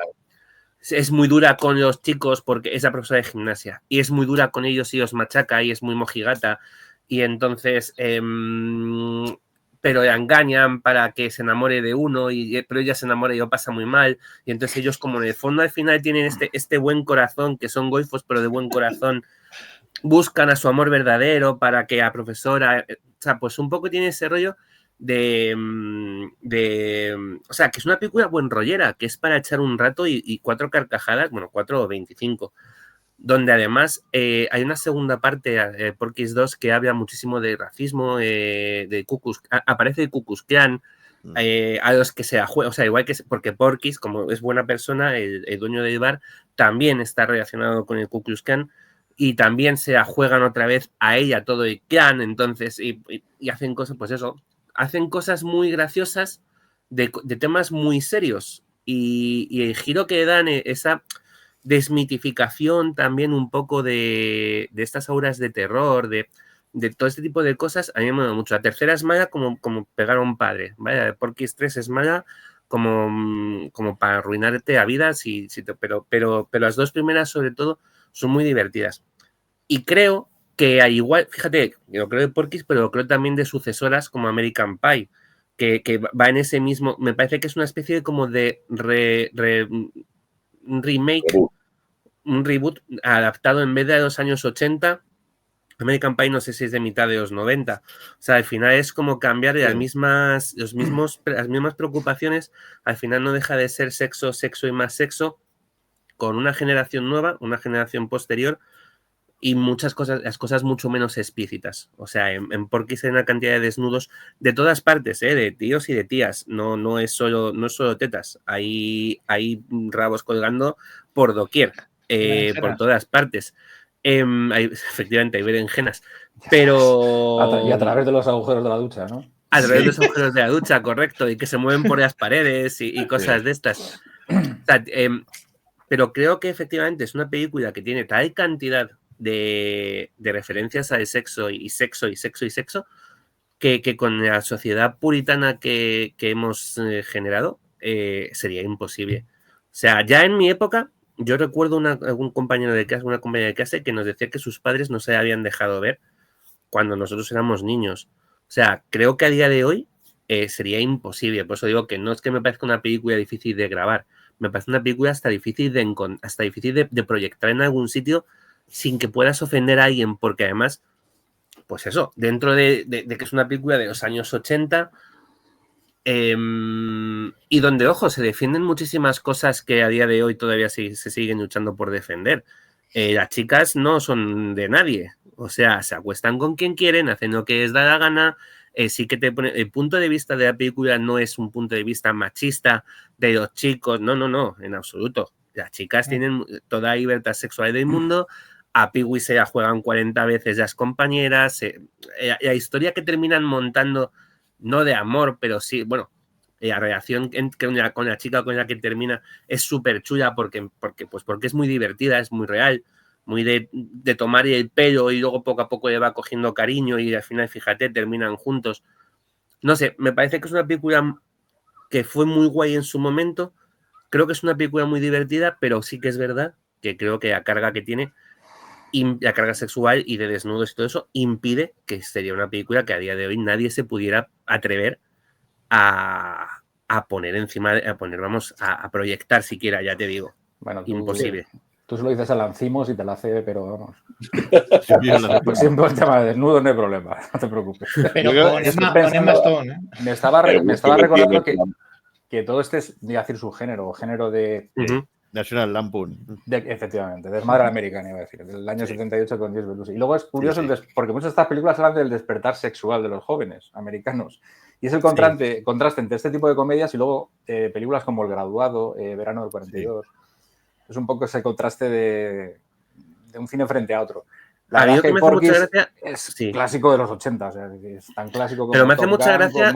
Es muy dura con los chicos porque es la profesora de gimnasia y es muy dura con ellos y los machaca y es muy mojigata y entonces pero la engañan para que se enamore de uno, pero ella se enamora y lo pasa muy mal. Y entonces ellos, como en el fondo al final tienen este buen corazón, que son golfos, pero de buen corazón, buscan a su amor verdadero para que la profesora... O sea, pues un poco tiene ese rollo o sea, que es una película buen rollera, que es para echar un rato y 4 carcajadas, bueno, 4 o 25. Donde además hay una segunda parte, Porky's 2, que habla muchísimo de racismo, de aparece el Ku Klux Klan, a los que se juega, o sea, igual que porque Porky's, como es buena persona, el dueño del bar, también está relacionado con el Ku Klux Klan y también se juegan otra vez a ella todo el clan, entonces, y hacen cosas, pues eso, hacen cosas muy graciosas de temas muy serios y el giro que dan esa desmitificación también un poco de estas auras de terror, de todo este tipo de cosas, a mí me mola mucho. La tercera es mala como pegar a un padre, ¿vale? Porky's 3 es mala como para arruinarte la vida, pero las 2 primeras sobre todo son muy divertidas. Y creo que al igual, fíjate, yo creo de Porky's, pero creo también de sucesoras como American Pie, que va en ese mismo, me parece que es una especie de como de un remake, un reboot adaptado en vez de los años 80. American Pie no sé si es de mitad de los 90. O sea, al final es como cambiar las mismas preocupaciones. Al final no deja de ser sexo, sexo y más sexo, con una generación nueva, una generación posterior y muchas cosas, las cosas mucho menos explícitas. O sea, en Porky's hay una cantidad de desnudos de todas partes, de tíos y de tías. No es solo tetas. Hay rabos colgando por doquier, por todas partes. Efectivamente, hay berenjenas. Pero... Y a través de los agujeros de la ducha, ¿no? A través de los agujeros de la ducha, correcto. Y que se mueven por las paredes y cosas de estas. O sea, pero creo que efectivamente es una película que tiene tal cantidad de referencias al sexo, que con la sociedad puritana que hemos generado sería imposible. O sea, ya en mi época, yo recuerdo algún compañero de clase, una compañera de clase que nos decía que sus padres no se habían dejado ver cuando nosotros éramos niños. O sea, creo que a día de hoy sería imposible. Por eso digo que no es que me parezca una película difícil de grabar, me parece una película hasta difícil de proyectar en algún sitio sin que puedas ofender a alguien, porque además, pues eso, dentro de que es una película de los años 80, y donde, ojo, se defienden muchísimas cosas que a día de hoy todavía se siguen luchando por defender. Las chicas no son de nadie, o sea, se acuestan con quien quieren, hacen lo que les da la gana. Sí que te pone, el punto de vista de la película no es un punto de vista machista de los chicos, no, en absoluto. Las chicas tienen toda la libertad sexual del mundo, a Pee-wee se la juegan 40 veces las compañeras, la historia que terminan montando, no de amor, pero sí, bueno, la relación con la chica con la que termina es súper chula porque es muy divertida, es muy real, muy de tomar el pelo y luego poco a poco le va cogiendo cariño y al final, fíjate, terminan juntos. No sé, me parece que es una película que fue muy guay en su momento. Creo que es una película muy divertida, pero sí que es verdad que creo que la carga que tiene, la carga sexual y de desnudos y todo eso, impide que sería una película que a día de hoy nadie se pudiera atrever a poner encima, a proyectar siquiera, ya te digo. Bueno, imposible. Tú se lo dices a Lancimos y te la hace, pero vamos. Pues siempre el tema de desnudo no hay problema, no te preocupes. Pero con Emma Stone, ¿eh? Me estaba recordando que todo este es, voy a decir, su género de... National Lampoon. Efectivamente, Desmadre Americana, iba a decir, del año 78 con James Belushi. Y luego es curioso, porque muchas de estas películas hablan del despertar sexual de los jóvenes americanos. Y es el contraste entre este tipo de comedias y luego películas como El Graduado, Verano del 42. Es un poco ese contraste de un cine frente a otro. La verdad que me hace mucha gracia. Es clásico de los 80, o sea, es tan clásico como... Pero me hace mucha gracia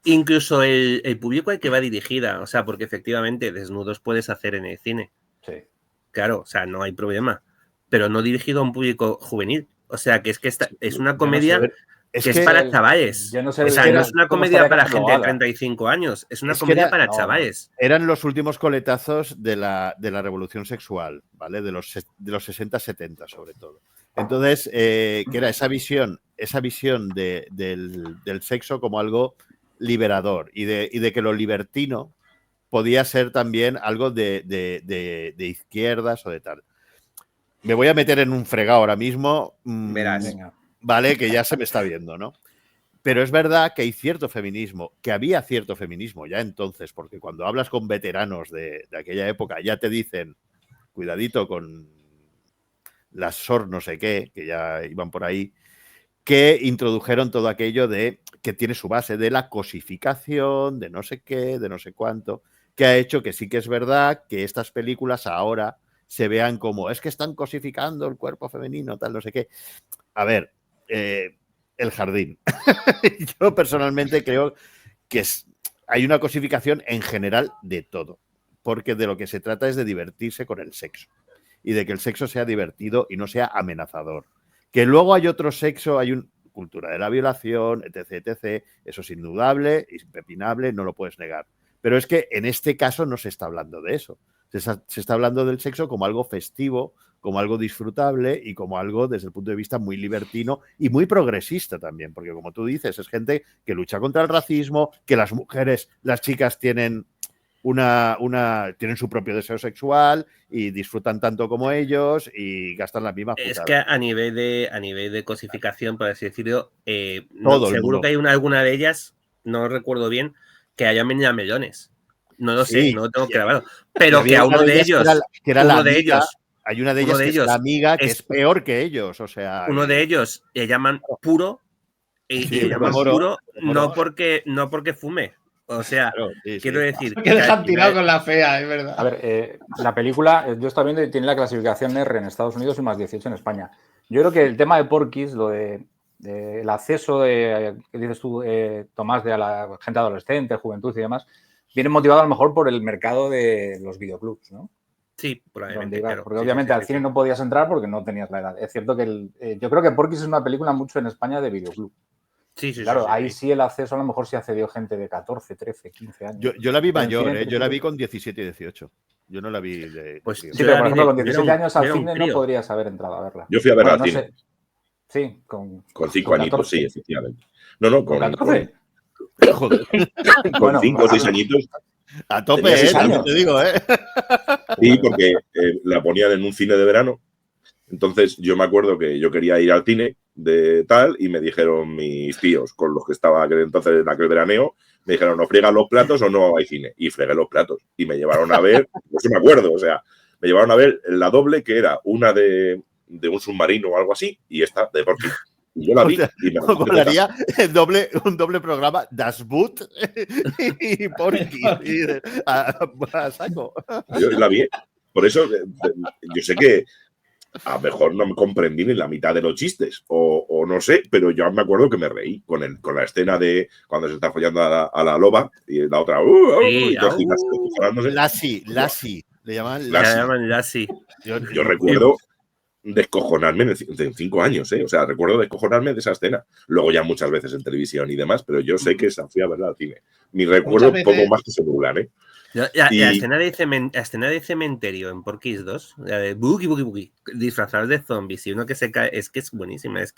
incluso el público al que va dirigida, o sea, porque efectivamente desnudos puedes hacer en el cine. Sí. Claro, o sea, no hay problema. Pero no dirigido a un público juvenil. O sea, que es una comedia... Es que es para chavales. Yo no sé, o sea, no es una comedia para gente de 35 años, es una comedia para chavales. Eran los últimos coletazos de la revolución sexual, ¿vale? De los 60-70 sobre todo. Entonces, que era esa visión del sexo como algo liberador y de que lo libertino podía ser también algo de izquierdas o de tal. Me voy a meter en un fregado ahora mismo. Verás. Vale, que ya se me está viendo, ¿no? Pero es verdad que hay cierto feminismo, que había cierto feminismo ya entonces, porque cuando hablas con veteranos de aquella época ya te dicen, cuidadito con las SOR no sé qué, que ya iban por ahí, que introdujeron todo aquello de que tiene su base de la cosificación, de no sé qué, de no sé cuánto, que ha hecho que sí que es verdad que estas películas ahora se vean como, es que están cosificando el cuerpo femenino, tal, no sé qué. A ver, El Jardín. Yo personalmente creo que hay una cosificación en general de todo, porque de lo que se trata es de divertirse con el sexo y de que el sexo sea divertido y no sea amenazador. Que luego hay otro sexo, hay una cultura de la violación, etc., etc. Eso es indudable, impepinable, no lo puedes negar. Pero es que en este caso no se está hablando de eso. Se está hablando del sexo como algo festivo, como algo disfrutable y como algo desde el punto de vista muy libertino y muy progresista también, porque como tú dices, es gente que lucha contra el racismo, que las mujeres, las chicas tienen tienen su propio deseo sexual y disfrutan tanto como ellos y gastan las mismas putadas. Es que a nivel de cosificación, por así decirlo, mundo. seguro que hay alguna de ellas, no recuerdo bien, que hayan venido a mellones. No lo sé, no lo tengo grabado. Pero que a uno de ellos, hay una de ellas que es la amiga que es peor que ellos, o sea. Uno de ellos le llaman puro y le llaman puro no porque fume. O sea, quiero decir... Que dejan tirado con la fea, es verdad. A ver, la película, yo estaba viendo y tiene la clasificación R en Estados Unidos y más 18 en España. Yo creo que el tema de Porky's, lo de el acceso que dices tú, Tomás, de a la gente adolescente, juventud y demás, viene motivado a lo mejor por el mercado de los videoclubs, ¿no? Sí, probablemente. Claro. Porque obviamente al cine no podías entrar porque no tenías la edad. Es cierto que yo creo que Porky's es una película mucho en España de videoclub. Sí, claro, ahí sí el acceso a lo mejor sí accedió gente de 14, 13, 15 años. Yo la vi mayor, yo la vi con 17 y 18. Yo no la vi de... Pues sí, pero por ejemplo con 17 años al cine no podrías haber entrado a verla. Yo fui a verla al cine. Sí, con 5 añitos, sí, efectivamente. No, con 14. Con 5 o 6 añitos. A tope, también te digo, Sí, porque la ponían en un cine de verano Entonces yo me acuerdo que yo quería ir al cine de tal y me dijeron mis tíos con los que estaba aquel entonces en aquel veraneo, me dijeron, ¿no friegan los platos o no hay cine? Y fregué los platos y me llevaron a ver, pues me acuerdo, o sea, me llevaron a ver la doble que era una de un submarino o algo así y esta de Porky. Y yo la vi. Y me molaría un doble programa, Das Boot y Porky. A saco. Yo la vi. Por eso, yo sé que a lo mejor no me comprendí ni la mitad de los chistes, o no sé, pero yo me acuerdo que me reí con la escena de cuando se está follando a la loba y la otra. Sí, Lassie. Le llaman Lassie. Yo recuerdo descojonarme en 5 años, ¿eh? O sea, recuerdo descojonarme de esa escena. Luego ya muchas veces en televisión y demás, pero yo sé que esa fui a verla al cine. Mi recuerdo poco más que se burlan, ¿eh? La escena de cementerio en Porky's 2, la de Boogie, disfrazados de zombies y uno que se cae, es que es buenísima, es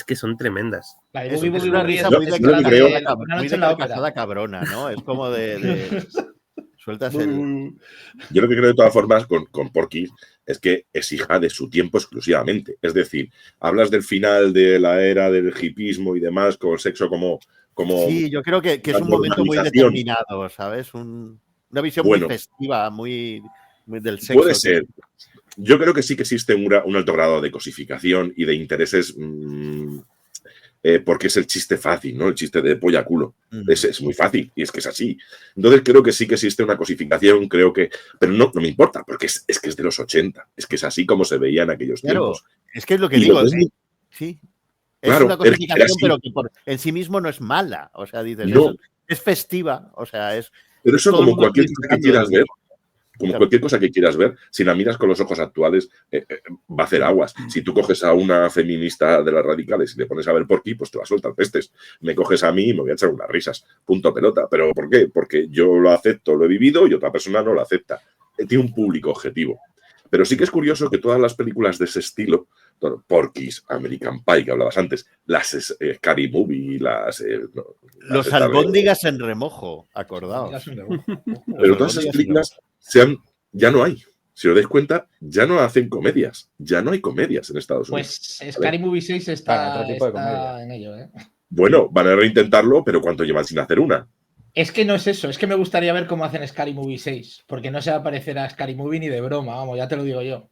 que son tremendas. La de Boogie es muy de carcajada cabrona, ¿no? Es como de sueltas el... Yo lo que creo de todas formas con Porky es que es hija de su tiempo exclusivamente. Es decir, hablas del final de la era del hipismo y demás, con el sexo como sí, yo creo que es un momento muy determinado, ¿sabes? Una visión muy festiva, muy del sexo. Puede ser. Yo creo que sí que existe un alto grado de cosificación y de intereses porque es el chiste fácil, ¿no? El chiste de polla culo. Es muy fácil y es que es así. Entonces creo que sí que existe una cosificación, creo que... Pero no me importa, porque es que es de los 80. Es que es así como se veía en aquellos tiempos. Es que es lo que digo. Sí. Es una cosificación, pero que en sí mismo no es mala. O sea, dices, no. Es festiva. O sea, es... Pero eso como cualquier cosa que quieras ver. Como cualquier cosa que quieras ver, si la miras con los ojos actuales, va a hacer aguas. Si tú coges a una feminista de las radicales y le pones a ver Porky, pues te va a soltar pestes. Me coges a mí y me voy a echar unas risas. Punto pelota. ¿Pero por qué? Porque yo lo acepto, lo he vivido y otra persona no lo acepta. Tiene un público objetivo. Pero sí que es curioso que todas las películas de ese estilo, Porky's, American Pie, que hablabas antes, las Scary Movie, los albóndigas en remojo, acordaos. Pero todas esas películas ya no hay. Si os dais cuenta, ya no hacen comedias. Ya no hay comedias en Estados Unidos. Pues Scary Movie 6 está en ello, ¿eh? Bueno, van a reintentarlo, pero ¿cuánto llevan sin hacer una? Es que no es eso, es que me gustaría ver cómo hacen Scary Movie 6, porque no se va a parecer a Scary Movie ni de broma, vamos, ya te lo digo yo.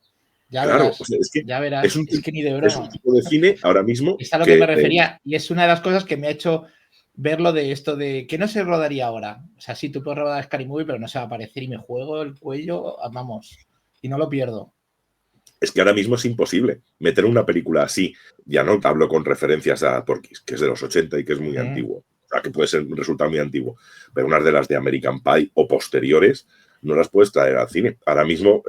Ya claro, verás, o sea, ya verás, es que ni de broma. Es un tipo de cine ahora mismo. Es a lo que me refería, y es una de las cosas que me ha hecho verlo de esto de que no se rodaría ahora. O sea, sí, tú puedes rodar Scary Movie, pero no se va a aparecer y me juego el cuello, vamos, y no lo pierdo. Es que ahora mismo es imposible meter una película así. Ya no hablo con referencias a Porky's, que es de los 80 y que es muy antiguo. Que puede resultar muy antiguo, pero unas de las de American Pie o posteriores no las puedes traer al cine. Ahora mismo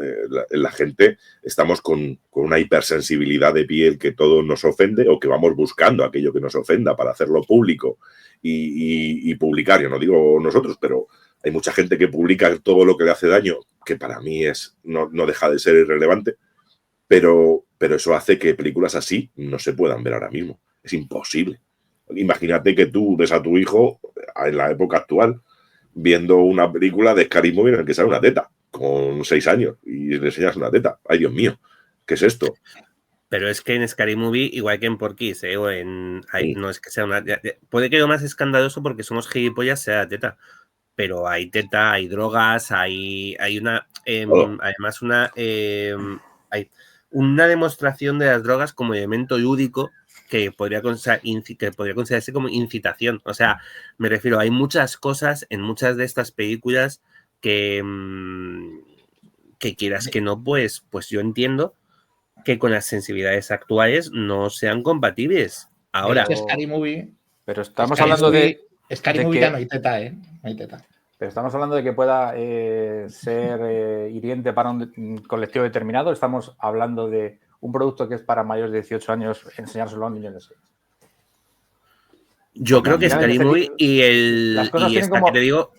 la gente estamos con una hipersensibilidad de piel que todo nos ofende o que vamos buscando aquello que nos ofenda para hacerlo público y publicar. Yo no digo nosotros, pero hay mucha gente que publica todo lo que le hace daño, que para mí no deja de ser irrelevante, pero eso hace que películas así no se puedan ver ahora mismo. Es imposible. Imagínate que tú ves a tu hijo en la época actual viendo una película de Scary Movie en la que sale una teta con 6 años y le enseñas una teta. Ay, Dios mío, ¿qué es esto? Pero es que en Scary Movie, igual que en Porky's, o no es que sea una... Puede que lo más escandaloso porque somos gilipollas sea teta, pero hay teta, hay drogas, hay una... además hay una demostración de las drogas como elemento lúdico que podría considerarse como incitación. O sea, me refiero, hay muchas cosas en muchas de estas películas que quieras que no, pues yo entiendo que con las sensibilidades actuales no sean compatibles. Ahora... Scary Movie... Pero estamos hablando de... Scary Movie ya no hay teta, ¿eh? No hay teta. Pero estamos hablando de que pueda ser hiriente para un colectivo determinado. Estamos hablando de un producto que es para mayores de 18 años, enseñárselo a niños de 6. Yo creo que Scary Movie las cosas tienen como... que te digo,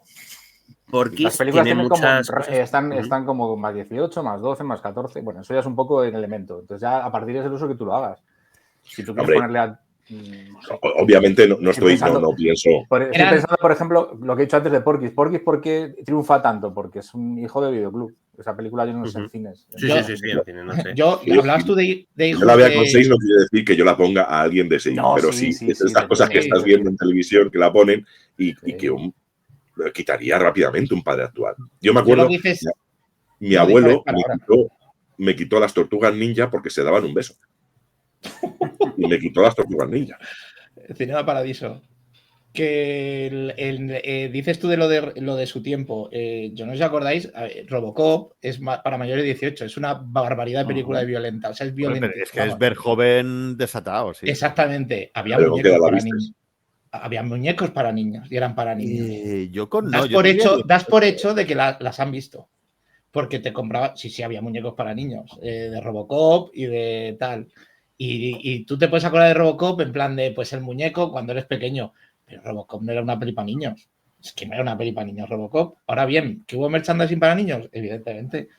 Porky's las películas tienen muchas como, están como más 18, más 12, más 14. Bueno, eso ya es un poco en elemento. Entonces ya a partir de ese uso que tú lo hagas. Si tú quieres ponerle Obviamente no estoy, no pienso. Estoy pensando, por ejemplo, lo que he dicho antes de Porky's. Porky's, ¿por qué triunfa tanto? Porque es un hijo de videoclub. Esa película yo no sé en cines. Sí, en cines, no sé. Hablabas tú de hijos. Yo la vea con 6 no quiere decir que yo la ponga a alguien de 6, pero sí, es estas cosas que estás viendo en televisión que la ponen y que quitaría rápidamente un padre actual. Yo me acuerdo, mi abuelo me quitó las tortugas ninja porque se daban un beso. Y me quitó las tortugas ninja. Cinema Paradiso. Que dices tú de lo de su tiempo. Yo no sé si acordáis, Robocop es para mayores de 18. Es una barbaridad de película de violenta. O sea, es violenta. Es que es ver joven desatado, sí. Exactamente. Había muñecos para niños. Había muñecos para niños y eran para niños. Das por hecho de que las han visto. Porque te compraba. Sí, había muñecos para niños. De Robocop y de tal. Y tú te puedes acordar de Robocop en plan de, pues el muñeco cuando eres pequeño. Pero Robocop no era una peli para niños. Es que no era una peli para niños Robocop. Ahora bien, ¿que hubo merchandising para niños? Evidentemente.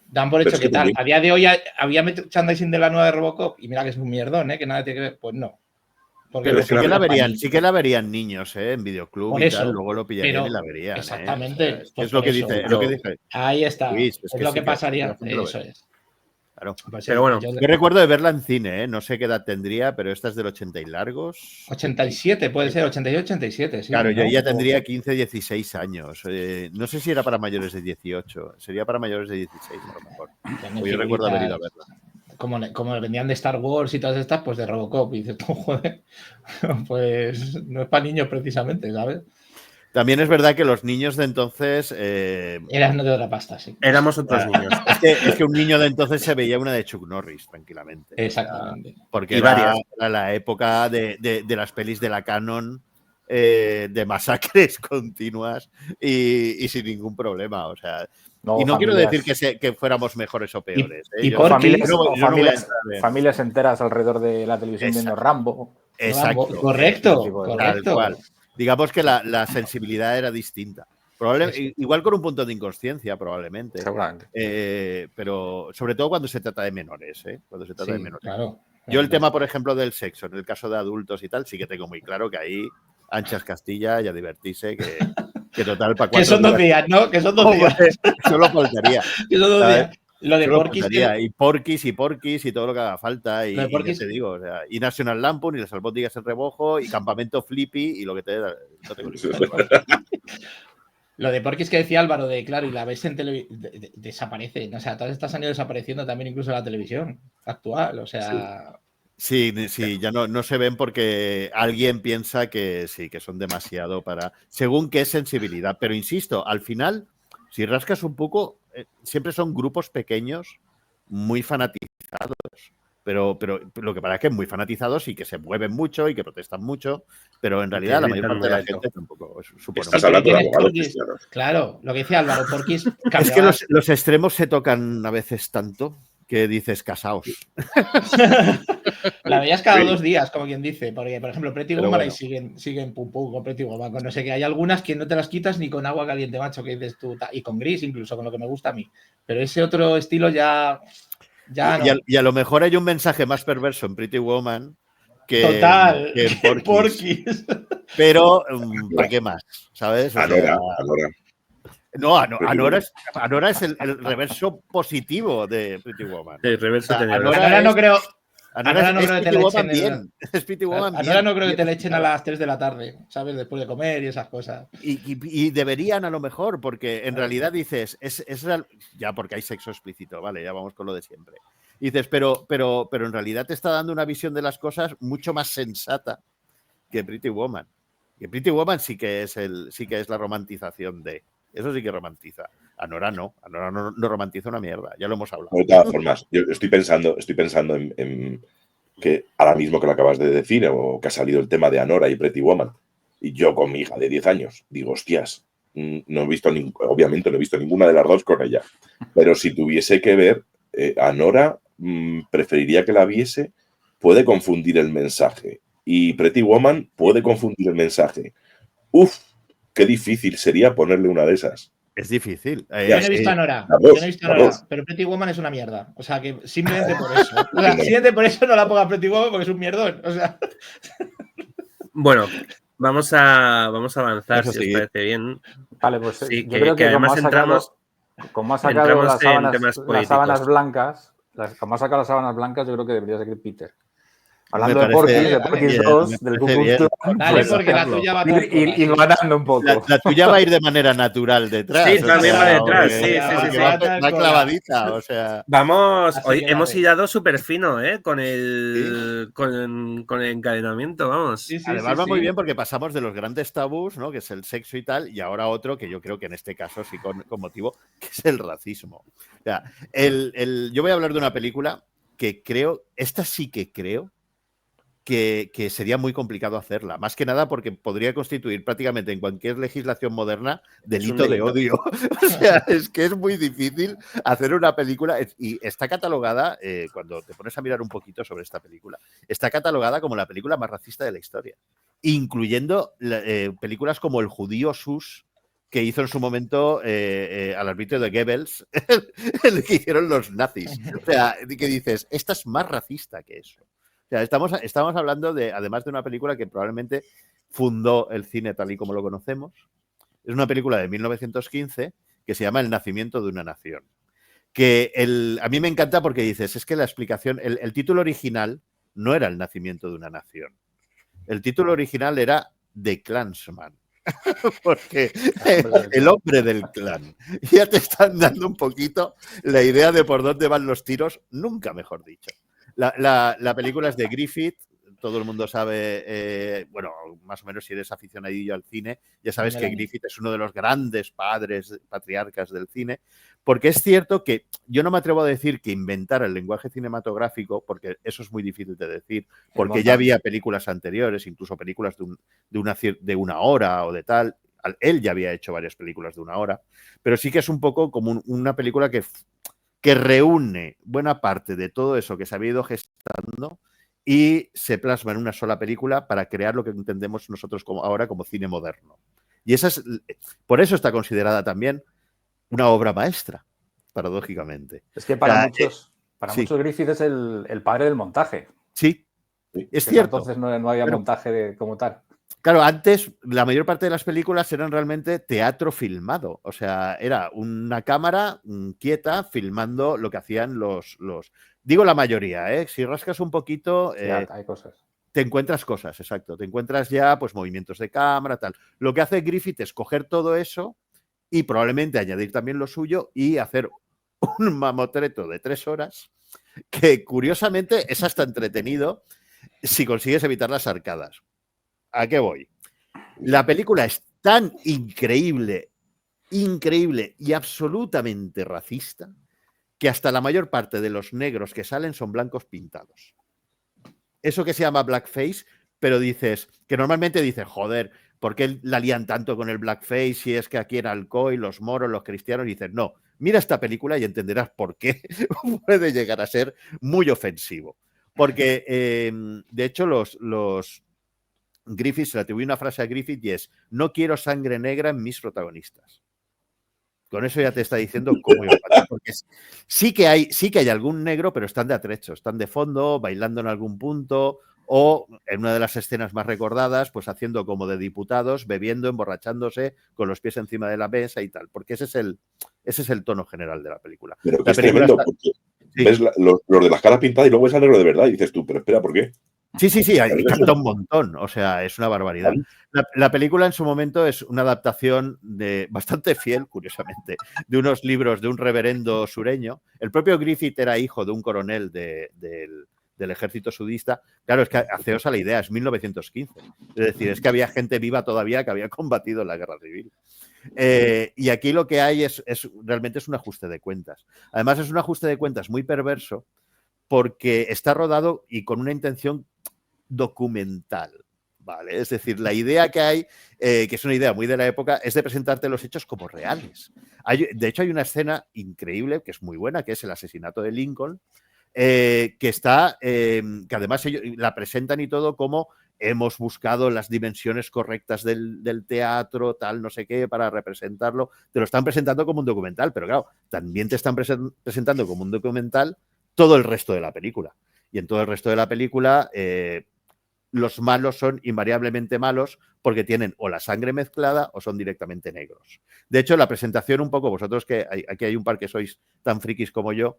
Dan por hecho que tal. A día de hoy había merchandising de la nueva de Robocop. Y mira que es un mierdón, que nada tiene que ver. Pues no. Pero sí que la verían niños, en videoclub por y eso, tal. Luego lo pillarían y la verían. Exactamente. Pues es lo que dice. Ahí está. Es lo que pasaría. Eso es. Claro. Pues pero bueno, yo recuerdo de verla en cine, no sé qué edad tendría, pero esta es del 80 y largos. 87, puede ser, 88, 87, sí. Claro, ¿no? Yo ya tendría 15, 16 años. No sé si era para mayores de 18, sería para mayores de 16 a lo mejor. Yo recuerdo haber ido a verla. Como le vendían de Star Wars y todas estas, pues de Robocop. Y dices, joder, pues no es para niños precisamente, ¿sabes? También es verdad que los niños de entonces... eran de otra pasta, sí. Éramos otros niños. Es que un niño de entonces se veía una de Chuck Norris, tranquilamente. Exactamente. Porque era la época de las pelis de la Canon, de masacres continuas y sin ningún problema. O sea, no, y no quiero decir que fuéramos mejores o peores. Y por familias enteras alrededor de la televisión viendo Rambo. Exacto. Rambo. Correcto. Tal cual. Digamos que la sensibilidad era distinta. Igual con un punto de inconsciencia, probablemente. Seguramente. Pero sobre todo cuando se trata de menores. Cuando se trata de menores. Claro. Yo el tema, por ejemplo, del sexo, en el caso de adultos y tal, sí que tengo muy claro que ahí anchas Castilla y a divertirse, que total para que son 2 días, ¿no? Que son 2 días. Solo faltaría. Que son 2 días. Lo de Porky's y todo lo que haga falta. Y ya te digo, o sea, y National Lampoon y las albóndigas en rebojo y Campamento Flippy y lo que te da. No tengo ni idea. Lo de Porky's que decía Álvaro, claro, y la ves en televisión, desaparece. O sea, todas estas han ido desapareciendo también incluso en la televisión actual. O sea. Sí, ya no se ven porque alguien piensa que sí, que son demasiado para. Según qué sensibilidad. Pero insisto, al final, si rascas un poco. Siempre son grupos pequeños muy fanatizados, pero lo que pasa es que muy fanatizados y que se mueven mucho y que protestan mucho, pero en realidad la mayor parte de la gente tampoco supone. Estás hablando de abogados cristianos. Claro, lo que decía Álvaro, Porky's es que los extremos se tocan a veces tanto que dices casaos. La veías cada 2 días, como quien dice, porque por ejemplo Pretty Woman ahí siguen pum pum con Pretty Woman, con no sé qué, hay algunas que no te las quitas ni con agua caliente, macho, que dices tú, y con gris incluso, con lo que me gusta a mí, pero ese otro estilo ya no. Y a lo mejor hay un mensaje más perverso en Pretty Woman que en Porky's. Pero ¿para qué más? ¿Sabes? Anora. No, Anora es el reverso positivo de Pretty Woman. El reverso Anora no creo. Ahora no creo que te le echen. Ahora no creo que te le echen a las 3 de la tarde, ¿sabes? Después de comer y esas cosas. Y deberían a lo mejor, porque en realidad dices, es real, ya porque hay sexo explícito, vale, ya vamos con lo de siempre. Dices, pero en realidad te está dando una visión de las cosas mucho más sensata que Pretty Woman. Que Pretty Woman sí que es la romantización de. Eso sí que romantiza. Anora no romantiza una mierda, ya lo hemos hablado. De todas formas, yo estoy pensando en que ahora mismo que lo acabas de decir, o que ha salido el tema de Anora y Pretty Woman, y yo con mi hija de 10 años digo, hostias, no he visto obviamente no he visto ninguna de las dos con ella, pero si tuviese que ver, Anora preferiría que la viese, puede confundir el mensaje, y Pretty Woman puede confundir el mensaje. Uf, qué difícil sería ponerle una de esas. Es difícil. Yo no he visto a Nora, pero Pretty Woman es una mierda. O sea, que simplemente por eso. O sea, simplemente por eso no la ponga Pretty Woman porque es un mierdón. O sea. Bueno, vamos a avanzar, si os parece bien. Vale, pues sí, yo creo que además como ha sacado las sábanas blancas, yo creo que debería seguir Peter. Hablando de Porky's 2, del Ku Klux Klan. Dale, porque la tuya va a ir ganando un poco. La tuya va a ir de manera natural detrás. Sí, también va detrás. Sí. Va clavadita, o sea. Vamos, hoy hemos hilado súper fino, con el encadenamiento, vamos. Sí, además va muy bien porque pasamos de los grandes tabús, ¿no? Que es el sexo y tal, y ahora otro que yo creo que en este caso sí con motivo, que es el racismo. O sea, yo voy a hablar de una película que creo, esta sí que creo, que sería muy complicado hacerla. Más que nada porque podría constituir prácticamente en cualquier legislación moderna delito de odio. O sea, es que es muy difícil hacer una película y está catalogada, cuando te pones a mirar un poquito sobre esta película, está catalogada como la película más racista de la historia, incluyendo películas como El judío Sus, que hizo en su momento al arbitrio de Goebbels, el que hicieron los nazis. O sea, que dices, esta es más racista que eso. O sea, estamos hablando además de una película que probablemente fundó el cine tal y como lo conocemos. Es una película de 1915 que se llama El nacimiento de una nación. Que a mí me encanta porque dices, es que la explicación, el título original no era El nacimiento de una nación. El título original era The Klansman. Porque el hombre del clan. Ya te están dando un poquito la idea de por dónde van los tiros, nunca mejor dicho. La película es de Griffith, todo el mundo sabe, bueno, más o menos si eres aficionadillo al cine, ya sabes que Griffith es uno de los grandes patriarcas del cine, porque es cierto que yo no me atrevo a decir que inventara el lenguaje cinematográfico, porque eso es muy difícil de decir, porque ya había películas anteriores, incluso películas de una hora o de tal. Él ya había hecho varias películas de una hora, pero sí que es un poco como una película que reúne buena parte de todo eso que se había ido gestando y se plasma en una sola película para crear lo que entendemos nosotros ahora como cine moderno. Y por eso está considerada también una obra maestra, paradójicamente. Es que para muchos Griffith es el padre del montaje. Sí, es cierto. Entonces no había montaje como tal. Claro, antes la mayor parte de las películas eran realmente teatro filmado. O sea, era una cámara quieta filmando lo que hacían digo la mayoría, ¿eh? Si rascas un poquito... hay cosas. Te encuentras cosas, exacto. Te encuentras ya pues movimientos de cámara, tal. Lo que hace Griffith es coger todo eso y probablemente añadir también lo suyo y hacer un mamotreto de 3 horas que curiosamente es hasta entretenido si consigues evitar las arcadas. ¿A qué voy? La película es tan increíble y absolutamente racista que hasta la mayor parte de los negros que salen son blancos pintados. Eso que se llama blackface, pero que normalmente dices, joder, ¿por qué la lían tanto con el blackface si es que aquí en Alcoy los moros, los cristianos? Y dices, no, mira esta película y entenderás por qué puede llegar a ser muy ofensivo. Porque, de hecho, Griffith se le atribuye una frase a Griffith y es: no quiero sangre negra en mis protagonistas. Con eso ya te está diciendo cómo iba a pasar, porque sí que hay algún negro, pero están de atrecho, están de fondo, bailando en algún punto, o en una de las escenas más recordadas, pues haciendo como de diputados, bebiendo, emborrachándose, con los pies encima de la mesa y tal, porque ese es el tono general de la película. Pero que es tremendo, porque ves los de las caras pintadas y luego ves al negro de verdad y dices tú, pero espera, ¿por qué? Sí, canta un montón, o sea, es una barbaridad. La película en su momento es una adaptación bastante fiel, curiosamente, de unos libros de un reverendo sureño. El propio Griffith era hijo de un coronel del ejército sudista. Claro, es que haceos a la idea, es 1915. Es decir, es que había gente viva todavía que había combatido en la guerra civil. Y aquí lo que hay realmente es un ajuste de cuentas. Además, es un ajuste de cuentas muy perverso porque está rodado y con una intención documental, ¿vale? Es decir, la idea que hay, que es una idea muy de la época, es de presentarte los hechos como reales. De hecho, hay una escena increíble, que es muy buena, que es el asesinato de Lincoln, que además ellos la presentan y todo como hemos buscado las dimensiones correctas del teatro, tal, no sé qué, para representarlo. Te lo están presentando como un documental, pero claro, también te están presentando como un documental todo el resto de la película. Y en todo el resto de la película los malos son invariablemente malos porque tienen o la sangre mezclada o son directamente negros. De hecho, la presentación un poco, vosotros que aquí hay un par que sois tan frikis como yo,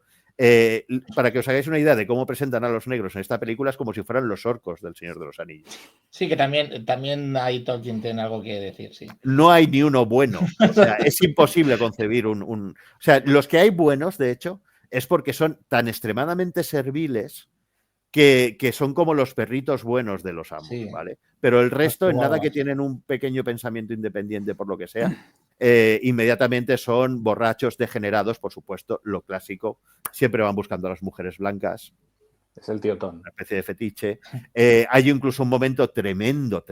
para que os hagáis una idea de cómo presentan a los negros en esta película, es como si fueran los orcos del Señor de los Anillos. Sí, que también hay Tolkien tiene algo que decir, sí. No hay ni uno bueno. O sea, es imposible concebir O sea, los que hay buenos, de hecho, es porque son tan extremadamente serviles que son como los perritos buenos de los amos, sí. ¿Vale? Pero el resto, en nada que tienen un pequeño pensamiento independiente por lo que sea, inmediatamente son borrachos degenerados, por supuesto, lo clásico. Siempre van buscando a las mujeres blancas. Es el tío Tom. Una especie de fetiche. Hay incluso un momento tremendo,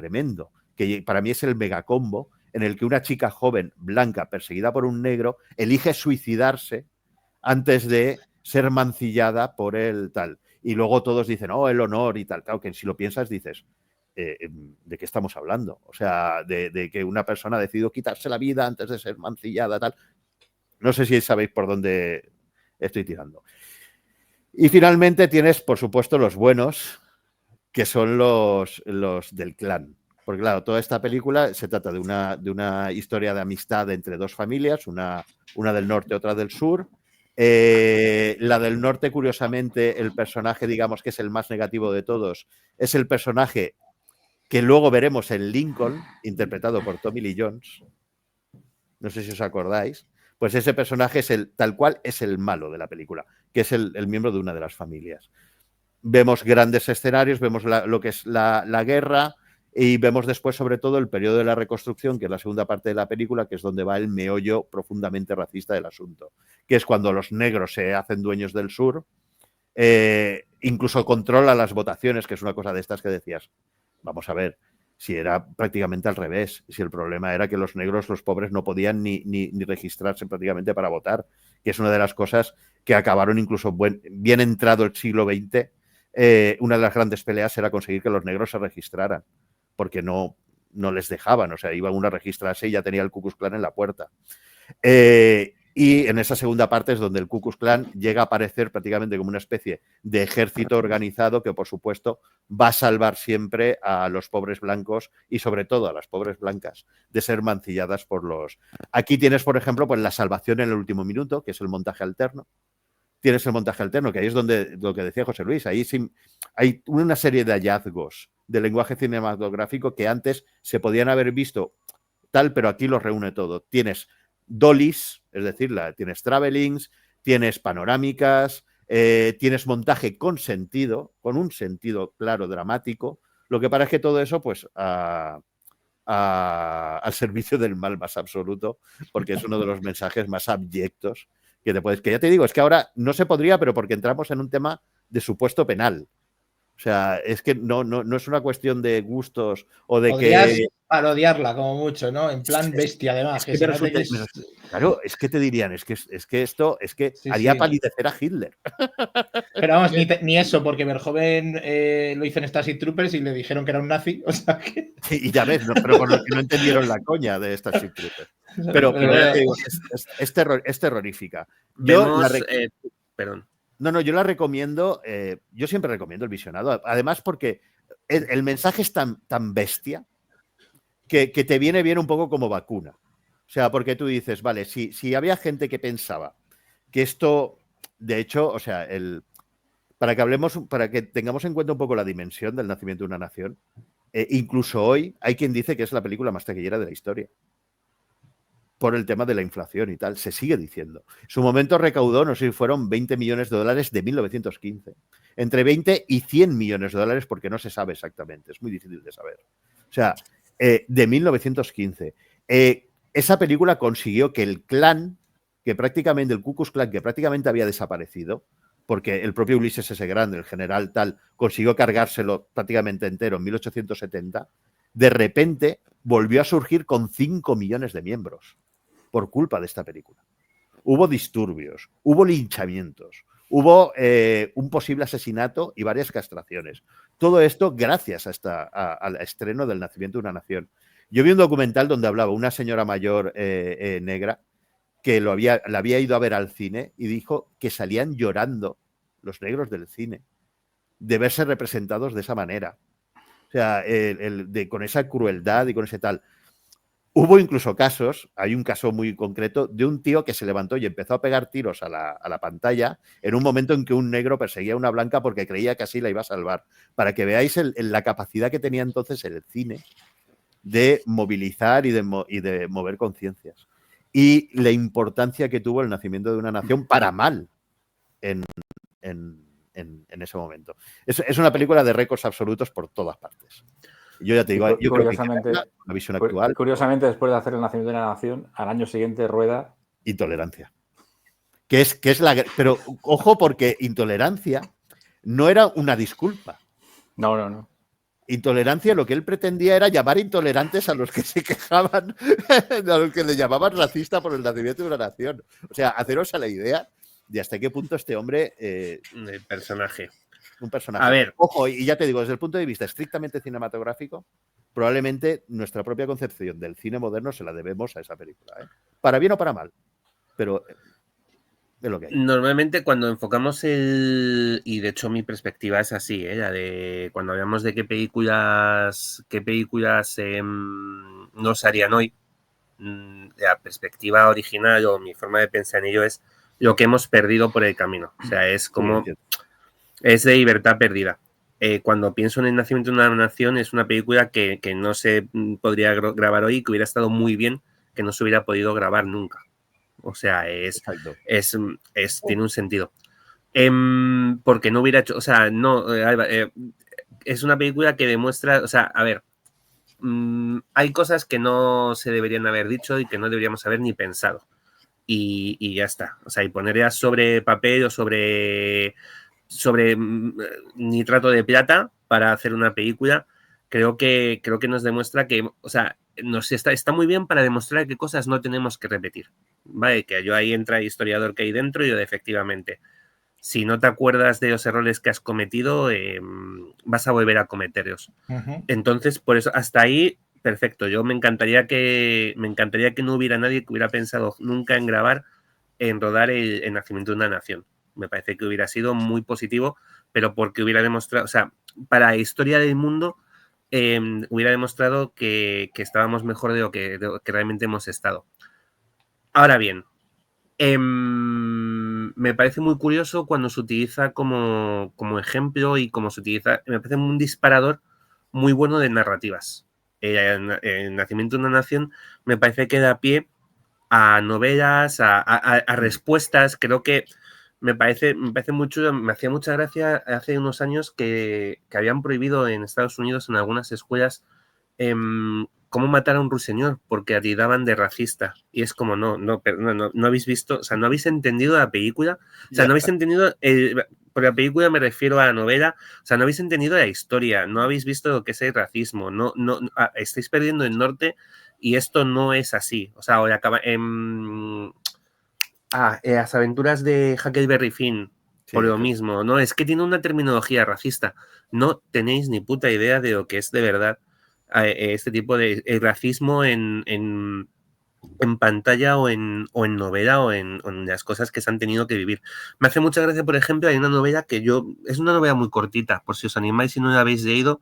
que para mí es el megacombo, en el que una chica joven, blanca, perseguida por un negro, elige suicidarse antes de ser mancillada por el tal. Y luego todos dicen, oh, el honor y tal. Claro, que si lo piensas dices, ¿de qué estamos hablando? O sea, de que una persona ha decidido quitarse la vida antes de ser mancillada, tal. No sé si sabéis por dónde estoy tirando. Y finalmente tienes, por supuesto, los buenos, que son los del clan. Porque claro, toda esta película se trata de una historia de amistad entre dos familias, una del norte, otra del sur. La del norte, curiosamente, el personaje, digamos, que es el más negativo de todos, es el personaje que luego veremos en Lincoln, interpretado por Tommy Lee Jones. No sé si os acordáis. Pues ese personaje es tal cual es el malo de la película, que es el miembro de una de las familias. Vemos grandes escenarios, vemos lo que es la guerra y vemos después, sobre todo, el periodo de la reconstrucción, que es la segunda parte de la película, que es donde va el meollo profundamente racista del asunto, que es cuando los negros se hacen dueños del sur, incluso controla las votaciones, que es una cosa de estas que decías, vamos a ver, si era prácticamente al revés, si el problema era que los negros, los pobres, no podían ni registrarse prácticamente para votar, que es una de las cosas que acabaron incluso bien entrado el siglo XX, una de las grandes peleas era conseguir que los negros se registraran, porque no les dejaban, o sea, iba uno a registrarse y ya tenía el Ku Klux Klan en la puerta. Y en esa segunda parte es donde el Ku Klux Klan llega a aparecer prácticamente como una especie de ejército organizado que, por supuesto, va a salvar siempre a los pobres blancos y, sobre todo, a las pobres blancas de ser mancilladas por los... Aquí tienes, por ejemplo, pues la salvación en el último minuto, que es el montaje alterno. Tienes el montaje alterno, que ahí es donde lo que decía José Luis, ahí sí, hay una serie de hallazgos de lenguaje cinematográfico que antes se podían haber visto tal, pero aquí los reúne todo. Tienes dollies, es decir, tienes travelings, tienes panorámicas, tienes montaje con sentido, con un sentido claro, dramático. Lo que pasa es que todo eso, pues, al servicio del mal más absoluto, porque es uno de los mensajes más abyectos que te puedes... Que ya te digo, es que ahora no se podría, pero porque entramos en un tema de supuesto penal. O sea, es que no es una cuestión de gustos o de podrías que... parodiarla como mucho, ¿no? En plan bestia, además. Es que claro, es que te dirían, es que esto haría palidecer a Hitler. Pero vamos, ni eso, porque Verhoeven lo hizo en Starship Troopers y le dijeron que era un nazi. O sea que... Y ya ves, pero por lo que no entendieron la coña de Starship Troopers. Pero ya te digo, es terrorífica. Perdón. No, yo la recomiendo, yo siempre recomiendo el visionado, además porque el mensaje es tan bestia que te viene bien un poco como vacuna. O sea, porque tú dices, vale, si había gente que pensaba que esto, de hecho, o sea, para que tengamos en cuenta un poco la dimensión del nacimiento de una nación, incluso hoy hay quien dice que es la película más taquillera de la historia. Por el tema de la inflación y tal, se sigue diciendo. Su momento recaudó, no sé si fueron $20 millones de 1915. Entre 20 y 100 millones de dólares, porque no se sabe exactamente, es muy difícil de saber. O sea, de 1915. Esa película consiguió que el clan, que prácticamente, el Ku Klux Klan, que prácticamente había desaparecido, porque el propio Ulises S. Grant, el general tal, consiguió cargárselo prácticamente entero en 1870, de repente volvió a surgir con 5 millones de miembros por culpa de esta película. Hubo disturbios, hubo linchamientos, hubo un posible asesinato y varias castraciones. Todo esto gracias al estreno del Nacimiento de una Nación. Yo vi un documental donde hablaba una señora mayor negra que la había ido a ver al cine y dijo que salían llorando los negros del cine de verse representados de esa manera. O sea, con esa crueldad y con ese tal. Hubo incluso casos, hay un caso muy concreto, de un tío que se levantó y empezó a pegar tiros a la pantalla en un momento en que un negro perseguía a una blanca porque creía que así la iba a salvar. Para que veáis la capacidad que tenía entonces el cine de movilizar y de mover conciencias. Y la importancia que tuvo el Nacimiento de una Nación para mal en ese momento. Es una película de récords absolutos por todas partes. Yo ya te digo, yo creo que una visión actual. Curiosamente, después de hacer el Nacimiento de una Nación, al año siguiente rueda Intolerancia. Pero ojo, porque Intolerancia no era una disculpa. No. Intolerancia, lo que él pretendía era llamar intolerantes a los que se quejaban, a los que le llamaban racista por el Nacimiento de una Nación. O sea, haceros a la idea de hasta qué punto este hombre... el personaje. Un personaje. A ver. Ojo, y ya te digo, desde el punto de vista estrictamente cinematográfico, probablemente nuestra propia concepción del cine moderno se la debemos a esa película. Para bien o para mal. Pero es lo que hay. Normalmente cuando enfocamos y de hecho mi perspectiva es así, la de cuando hablamos de qué películas no se harían hoy, la perspectiva original o mi forma de pensar en ello es lo que hemos perdido por el camino. O sea, es como... es de libertad perdida. Cuando pienso en El Nacimiento de una Nación, es una película que no se podría grabar hoy, que hubiera estado muy bien, que no se hubiera podido grabar nunca. O sea, tiene un sentido. Porque no hubiera hecho, o sea, no, es una película que demuestra, o sea, a ver, hay cosas que no se deberían haber dicho y que no deberíamos haber ni pensado. Y ya está. O sea, y ponerlas sobre papel o sobre nitrato de plata para hacer una película, creo que nos demuestra que, o sea, nos está muy bien para demostrar qué cosas no tenemos que repetir, ¿vale? Que yo ahí entra el historiador que hay dentro y yo efectivamente, si no te acuerdas de los errores que has cometido, vas a volver a cometerlos. Entonces, por eso, hasta ahí, perfecto. Yo me encantaría que no hubiera nadie que hubiera pensado nunca en rodar el Nacimiento de una Nación. Me parece que hubiera sido muy positivo, pero porque hubiera demostrado, o sea, para la historia del mundo, hubiera demostrado que estábamos mejor de lo que realmente hemos estado. Ahora bien, me parece muy curioso cuando se utiliza como ejemplo y como se utiliza, me parece un disparador muy bueno de narrativas. El Nacimiento de una Nación me parece que da pie a novelas, a respuestas. Creo que me parece mucho, me hacía mucha gracia hace unos años que habían prohibido en Estados Unidos en algunas escuelas cómo matar a un ruiseñor porque atidaban de racista. Y es como, no habéis visto, o sea, no habéis entendido la película, o sea, no habéis entendido, por la película me refiero a la novela, o sea, no habéis entendido la historia, no habéis visto lo que es el racismo, estáis perdiendo el norte y esto no es así. O sea, las aventuras de Huckleberry Finn, por lo mismo, ¿no? Es que tiene una terminología racista. No tenéis ni puta idea de lo que es de verdad este tipo de racismo en pantalla o en novela o en las cosas que se han tenido que vivir. Me hace mucha gracia, por ejemplo, hay una novela es una novela muy cortita, por si os animáis, si no la habéis leído,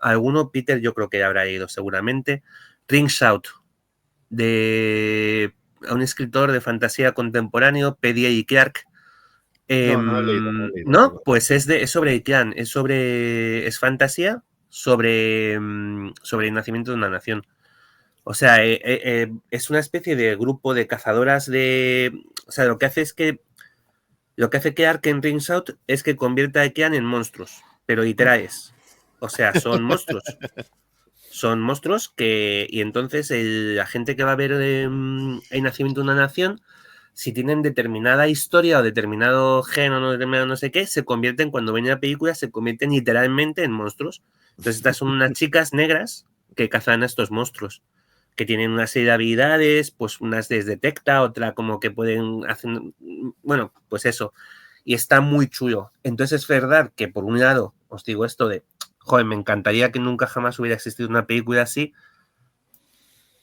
alguno, Peter yo creo que ya habrá leído seguramente, Rings Out, de un escritor de fantasía contemporáneo, P.D.A. Clark. No he leído. No, pues es sobre Iclan, es fantasía sobre el nacimiento de una nación. O sea, es una especie de grupo de cazadoras o sea, lo que hace Clark en Rings Out es que convierte a Iclan en monstruos, pero literales. O sea, son monstruos. Son monstruos y entonces la gente que va a ver el nacimiento de una nación, si tienen determinada historia o determinado gen o no determinado no sé qué, se convierten, cuando ven la película, se convierten literalmente en monstruos. Entonces estas son unas chicas negras que cazan a estos monstruos, que tienen una serie de habilidades, pues unas les detecta, otra como que pueden hacer, bueno, pues eso. y está muy chulo. Entonces es verdad que por un lado os digo esto de, joder, me encantaría que nunca jamás hubiera existido una película así,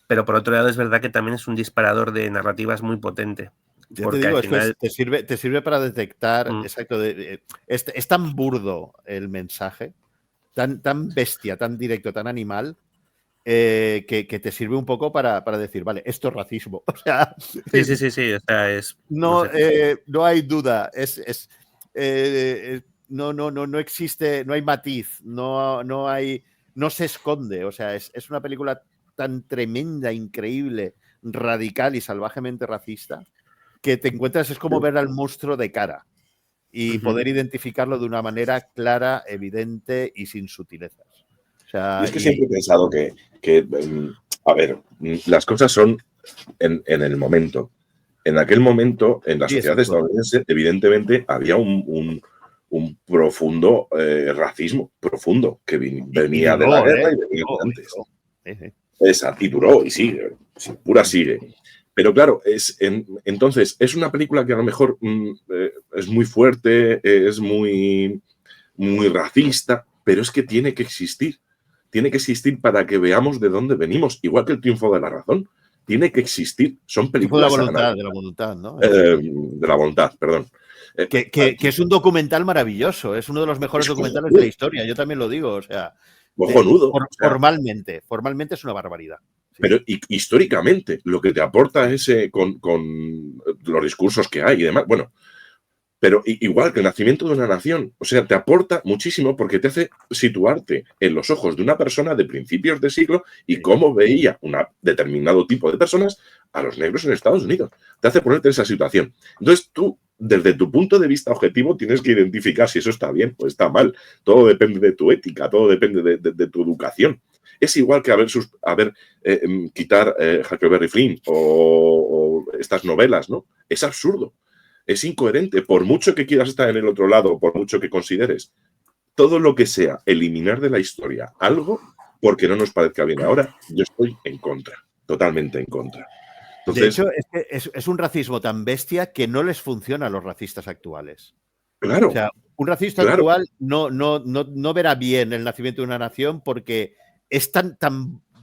pero por otro lado es verdad que también es un disparador de narrativas muy potente. Ya te digo, al final... te sirve para detectar, exacto, es tan burdo el mensaje, tan bestia, tan directo, tan animal, que te sirve un poco para decir, vale, esto es racismo. O sea, sí. O sea, no hay duda. No existe, no hay matiz, no se esconde. O sea, es una película tan tremenda, increíble, radical y salvajemente racista que te encuentras, es como ver al monstruo de cara y poder identificarlo de una manera clara, evidente y sin sutilezas. O sea, y es que siempre he pensado que, a ver, las cosas son en el momento. En aquel momento, en la sociedad estadounidense, evidentemente había un profundo racismo, profundo, que venía de la guerra y venía de antes. Y duró, y sigue, pura sigue. Pero claro, entonces es una película que a lo mejor es muy fuerte, es muy, muy racista, pero es que tiene que existir. Tiene que existir para que veamos de dónde venimos, igual que El triunfo de la razón. Tiene que existir. Son películas... de la voluntad, ¿no? De la voluntad, perdón. Que es un documental maravilloso, es uno de los mejores documentales de la historia, yo también lo digo, o sea... Cojonudo. Formalmente es una barbaridad. Sí. Pero históricamente, lo que te aporta ese con los discursos que hay y demás, bueno, pero igual que El nacimiento de una nación, o sea, te aporta muchísimo porque te hace situarte en los ojos de una persona de principios de siglo y cómo veía un determinado tipo de personas a los negros en Estados Unidos. Te hace ponerte en esa situación. Entonces tú, desde tu punto de vista objetivo, tienes que identificar si eso está bien o está mal. Todo depende de tu ética, todo depende de tu educación. Es igual que quitar Huckleberry Finn o estas novelas, ¿no? Es absurdo. Es incoherente, por mucho que quieras estar en el otro lado, por mucho que consideres todo lo que sea eliminar de la historia algo porque no nos parezca bien ahora, yo estoy en contra, totalmente en contra. Entonces, de hecho, es un racismo tan bestia que no les funciona a los racistas actuales. Claro. O sea, un racista actual no verá bien El nacimiento de una nación porque es tan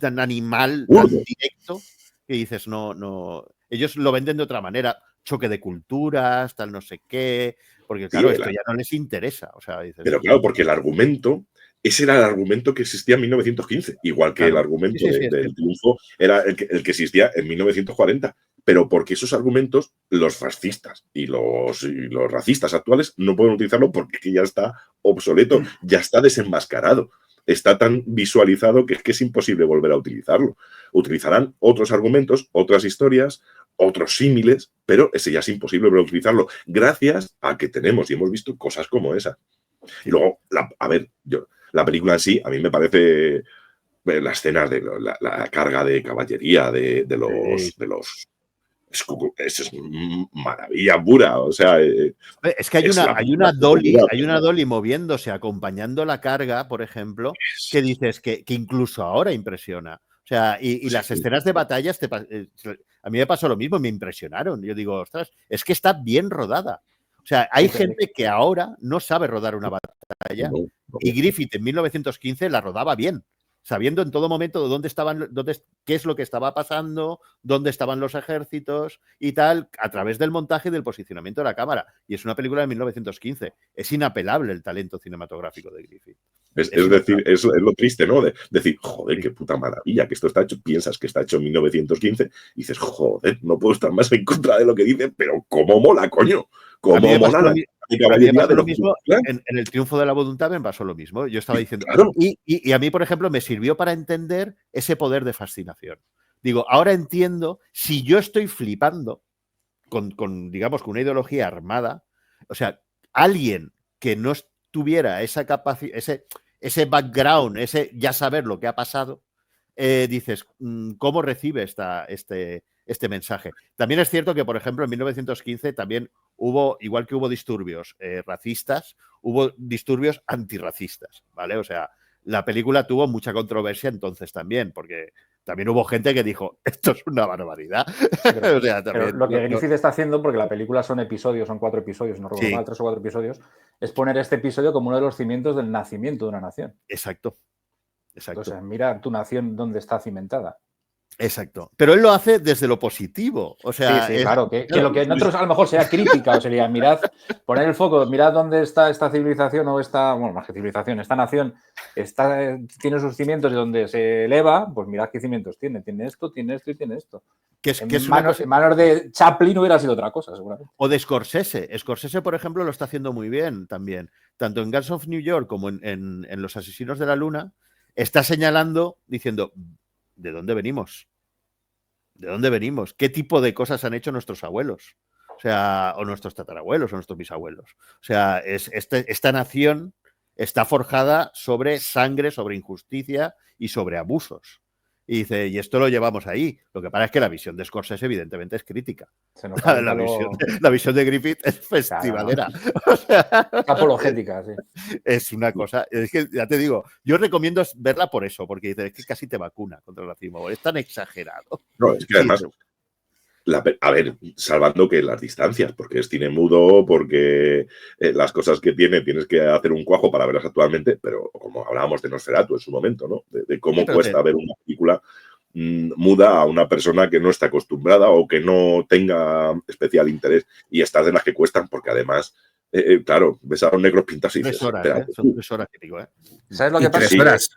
animal, tan directo, que dices, no. Ellos lo venden de otra manera. Choque de culturas, tal no sé qué, porque claro, esto ya no les interesa. O sea, dices, pero claro, porque el argumento, ese era el argumento que existía en 1915, igual que el argumento del triunfo era el que existía en 1940, pero porque esos argumentos los fascistas y los racistas actuales no pueden utilizarlo porque ya está obsoleto, ya está desenmascarado. Está tan visualizado que es imposible volver a utilizarlo. Utilizarán otros argumentos, otras historias, otros símiles, pero ese ya es imposible volver a utilizarlo gracias a que tenemos y hemos visto cosas como esa. Y luego, la película en sí, a mí me parece las escenas de la carga de caballería de los es maravilla pura, o sea... Es que hay una dolly moviéndose, acompañando la carga, por ejemplo, que dices que incluso ahora impresiona. O sea, y las escenas de batallas, a mí me pasó lo mismo, me impresionaron. Yo digo, ostras, es que está bien rodada. O sea, hay gente que ahora no sabe rodar una batalla y Griffith en 1915 la rodaba bien, sabiendo en todo momento qué es lo que estaba pasando, dónde estaban los ejércitos y tal, a través del montaje y del posicionamiento de la cámara. Y es una película de 1915. Es inapelable el talento cinematográfico de Griffith. Es decir, es lo triste, ¿no? De decir, joder, qué puta maravilla que esto está hecho. Piensas que está hecho en 1915 y dices, joder, no puedo estar más en contra de lo que dice, pero cómo mola, coño. Cómo mola la caballería de lo mismo. En El triunfo de la voluntad me pasó lo mismo. Yo estaba diciendo... Claro. Y a mí, por ejemplo, me sirvió para entender ese poder de fascinación. Digo, ahora entiendo, si yo estoy flipando digamos, con una ideología armada, o sea, alguien que no tuviera esa capacidad, ese background, ese ya saber lo que ha pasado, dices, ¿cómo recibe este mensaje? También es cierto que, por ejemplo, en 1915 también igual que hubo disturbios racistas, hubo disturbios antirracistas, ¿vale? O sea, la película tuvo mucha controversia entonces también, porque también hubo gente que dijo, esto es una barbaridad. Pero, o sea, también, pero lo que Griffith está haciendo, porque la película son episodios, son 4 episodios, no recuerdo mal, 3 o 4 episodios, es poner este episodio como uno de los cimientos del nacimiento de una nación. Exacto. Entonces, mira tu nación dónde está cimentada. Exacto. Pero él lo hace desde lo positivo. O sea, sí, claro. Que lo que nosotros a lo mejor sea crítica o sería, mirad, poner el foco, mirad dónde está esta civilización o esta, bueno, más que civilización, esta nación tiene sus cimientos y donde se eleva, pues mirad qué cimientos tiene. Tiene esto y tiene esto. En manos de Chaplin hubiera sido otra cosa, seguramente. O de Scorsese. Scorsese, por ejemplo, lo está haciendo muy bien también. Tanto en Guns of New York como en Los Asesinos de la Luna, está señalando, diciendo, ¿de dónde venimos? ¿De dónde venimos? ¿Qué tipo de cosas han hecho nuestros abuelos? O sea, o nuestros tatarabuelos o nuestros bisabuelos. O sea, esta nación está forjada sobre sangre, sobre injusticia y sobre abusos. Y dice, y esto lo llevamos ahí. Lo que pasa es que la visión de Scorsese, evidentemente, es crítica. La visión de Griffith es festivalera. Claro, ¿no? O sea, es apologética, sí. Es una cosa. Es que, ya te digo, yo recomiendo verla por eso, porque dice, es que casi te vacuna contra el racismo. Es tan exagerado. No, es que además, a ver, salvando que las distancias, porque es cine mudo, porque las cosas que tienes que hacer un cuajo para verlas actualmente, pero como hablábamos de Nosferatu en su momento, ¿no? De cómo cuesta ver una película muda a una persona que no está acostumbrada o que no tenga especial interés. Y estas de las que cuestan, porque además, claro, ves a los negros pintados y dices... 3 horas, son 3 horas que digo, ¿Sabes lo que pasa? 3 horas.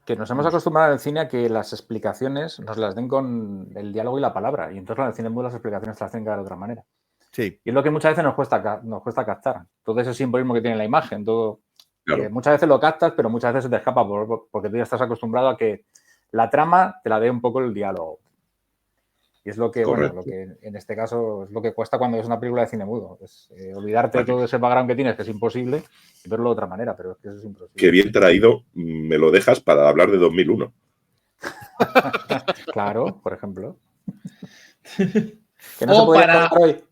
Que nos hemos acostumbrado en el cine a que las explicaciones nos las den con el diálogo y la palabra. Y entonces en el cine mudo las explicaciones se las tienen que dar de otra manera. Sí. Y es lo que muchas veces nos cuesta captar. Todo ese simbolismo que tiene la imagen. Todo, claro. Muchas veces lo captas, pero muchas veces se te escapa porque tú ya estás acostumbrado a que la trama te la dé un poco el diálogo. Y es lo que, bueno, lo que en este caso es lo que cuesta cuando ves una película de cine mudo. Es olvidarte de todo ese background que tienes, que es imposible, y verlo de otra manera, pero es que eso es imposible. Qué bien traído me lo dejas para hablar de 2001. Claro, por ejemplo. Que no se puede hablar hoy.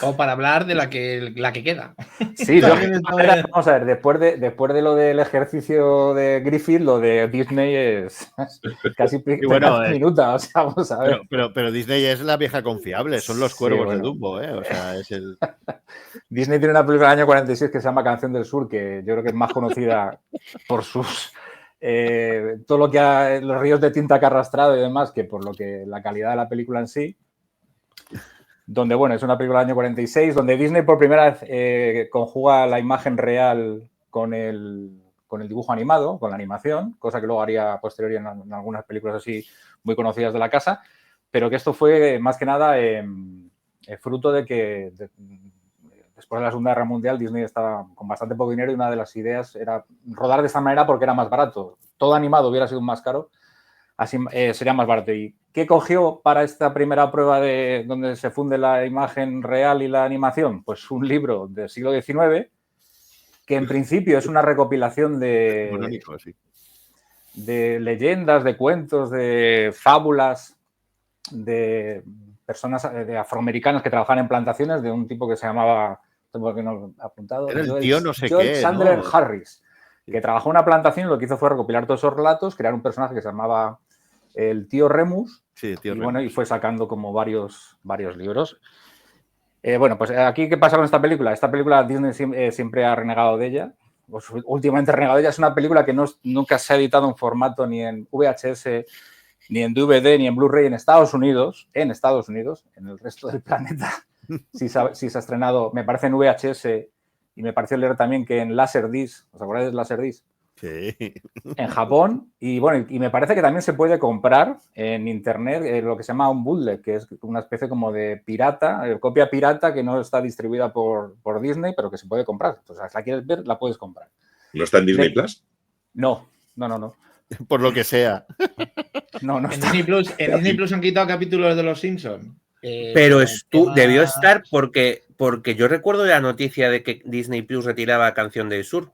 O para hablar de la que queda. Sí, vamos a ver, después de lo del ejercicio de Griffith, lo de Disney es casi minuta, o sea, vamos a ver. Pero Disney es la vieja confiable, son los cuervos de Dumbo, ¿eh? O sea, es el... Disney tiene una película del año 46 que se llama Canción del Sur, que yo creo que es más conocida por sus... todo lo que los ríos de tinta que ha arrastrado y demás, que por lo que la calidad de la película en sí. Donde, bueno, es una película del año 46, donde Disney por primera vez conjuga la imagen real con el dibujo animado, con la animación, cosa que luego haría posterior en algunas películas así muy conocidas de la casa, pero que esto fue más que nada fruto de que después de la Segunda Guerra Mundial Disney estaba con bastante poco dinero y una de las ideas era rodar de esta manera porque era más barato. Todo animado hubiera sido más caro, así sería más barato. ¿Y qué cogió para esta primera prueba de donde se funde la imagen real y la animación? Pues un libro del siglo XIX que en principio es una recopilación de leyendas, de cuentos, de fábulas de personas afroamericanas que trabajaban en plantaciones de un tipo que se llamaba, porque no he apuntado, era el tío no sé George qué, Chandler ¿no? Harris, que trabajó en una plantación y lo que hizo fue recopilar todos esos relatos, crear un personaje que se llamaba el tío Remus, bueno, y fue sacando como varios libros. Bueno, pues aquí, ¿qué pasa con esta película? Esta película Disney siempre ha renegado de ella. Pues, últimamente ha renegado de ella. Es una película que nunca se ha editado en formato ni en VHS, ni en DVD, ni en Blu-ray en Estados Unidos. En el resto del planeta sí se ha estrenado, me parece en VHS, y me pareció leer también que en Laserdisc. ¿Os acordáis de Laserdisc? Sí. En Japón, y bueno, y me parece que también se puede comprar en internet lo que se llama un bootleg, que es una especie como de pirata, copia pirata que no está distribuida por Disney, pero que se puede comprar. Entonces, si la quieres ver, la puedes comprar. ¿No está en Disney Plus? No. Por lo que sea. No en está. Disney Plus han quitado capítulos de Los Simpsons. Pero debió estar porque yo recuerdo la noticia de que Disney Plus retiraba Canción del Sur.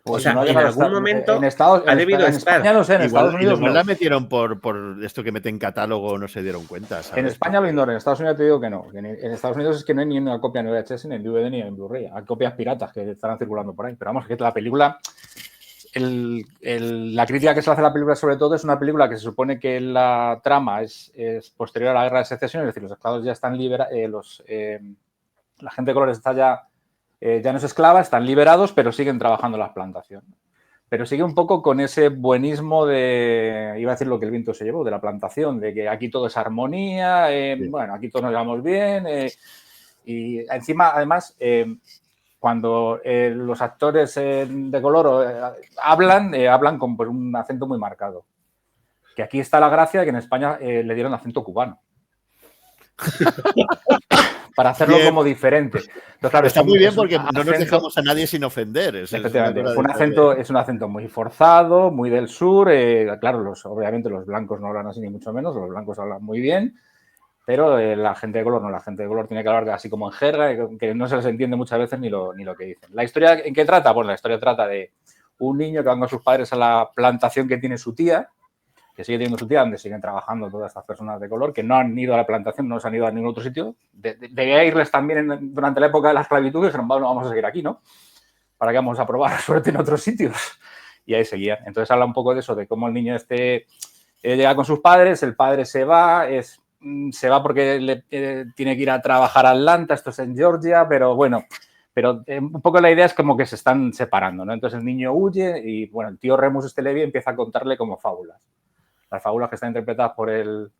Pues o sea, no en algún momento ha debido estar. España no sé, en Estados Unidos igual no. la metieron por esto que meten catálogo, no se dieron cuenta, ¿sabes? En España lo ignoran, en Estados Unidos te digo que no. En Estados Unidos es que no hay ni una copia en VHS, ni en DVD, ni en Blu-ray. Hay copias piratas que estarán circulando por ahí. Pero vamos, que la película la crítica que se le hace a la película, sobre todo, es una película que se supone que la trama es posterior a la Guerra de Secesión, es decir, los esclavos ya están liberados, la gente de color está ya no es esclava, están liberados, pero siguen trabajando en las plantaciones. Pero sigue un poco con ese buenismo de, iba a decir lo que el viento se llevó, de la plantación, de que aquí todo es armonía, bueno, aquí todos nos llevamos bien, y encima, además, cuando los actores de color hablan con pues, un acento muy marcado. Que aquí está la gracia de que en España le dieron acento cubano. Para hacerlo bien. Como diferente. Entonces, claro, está muy bien porque no nos dejamos a nadie sin ofender. Efectivamente, es un acento muy forzado, muy del sur. Claro, obviamente los blancos no hablan así ni mucho menos, los blancos hablan muy bien, pero la gente de color no, la gente de color tiene que hablar así como en jerga, que no se les entiende muchas veces ni lo que dicen. ¿La historia en qué trata? Pues la historia trata de un niño que va con sus padres a la plantación que tiene su tía, que sigue teniendo su tía, donde siguen trabajando todas estas personas de color, que no han ido a la plantación, no se han ido a ningún otro sitio. Debía irles también durante la época de la esclavitud y dijeron, bueno, vamos a seguir aquí, ¿no? ¿Para qué vamos a probar suerte en otros sitios? Y ahí seguían. Entonces habla un poco de eso, de cómo el niño llega con sus padres, el padre se va porque tiene que ir a trabajar a Atlanta, esto es en Georgia, pero bueno, un poco la idea es como que se están separando, ¿no? Entonces el niño huye y, bueno, el tío Remus Levi empieza a contarle como fábulas. Las fábulas que están interpretadas por el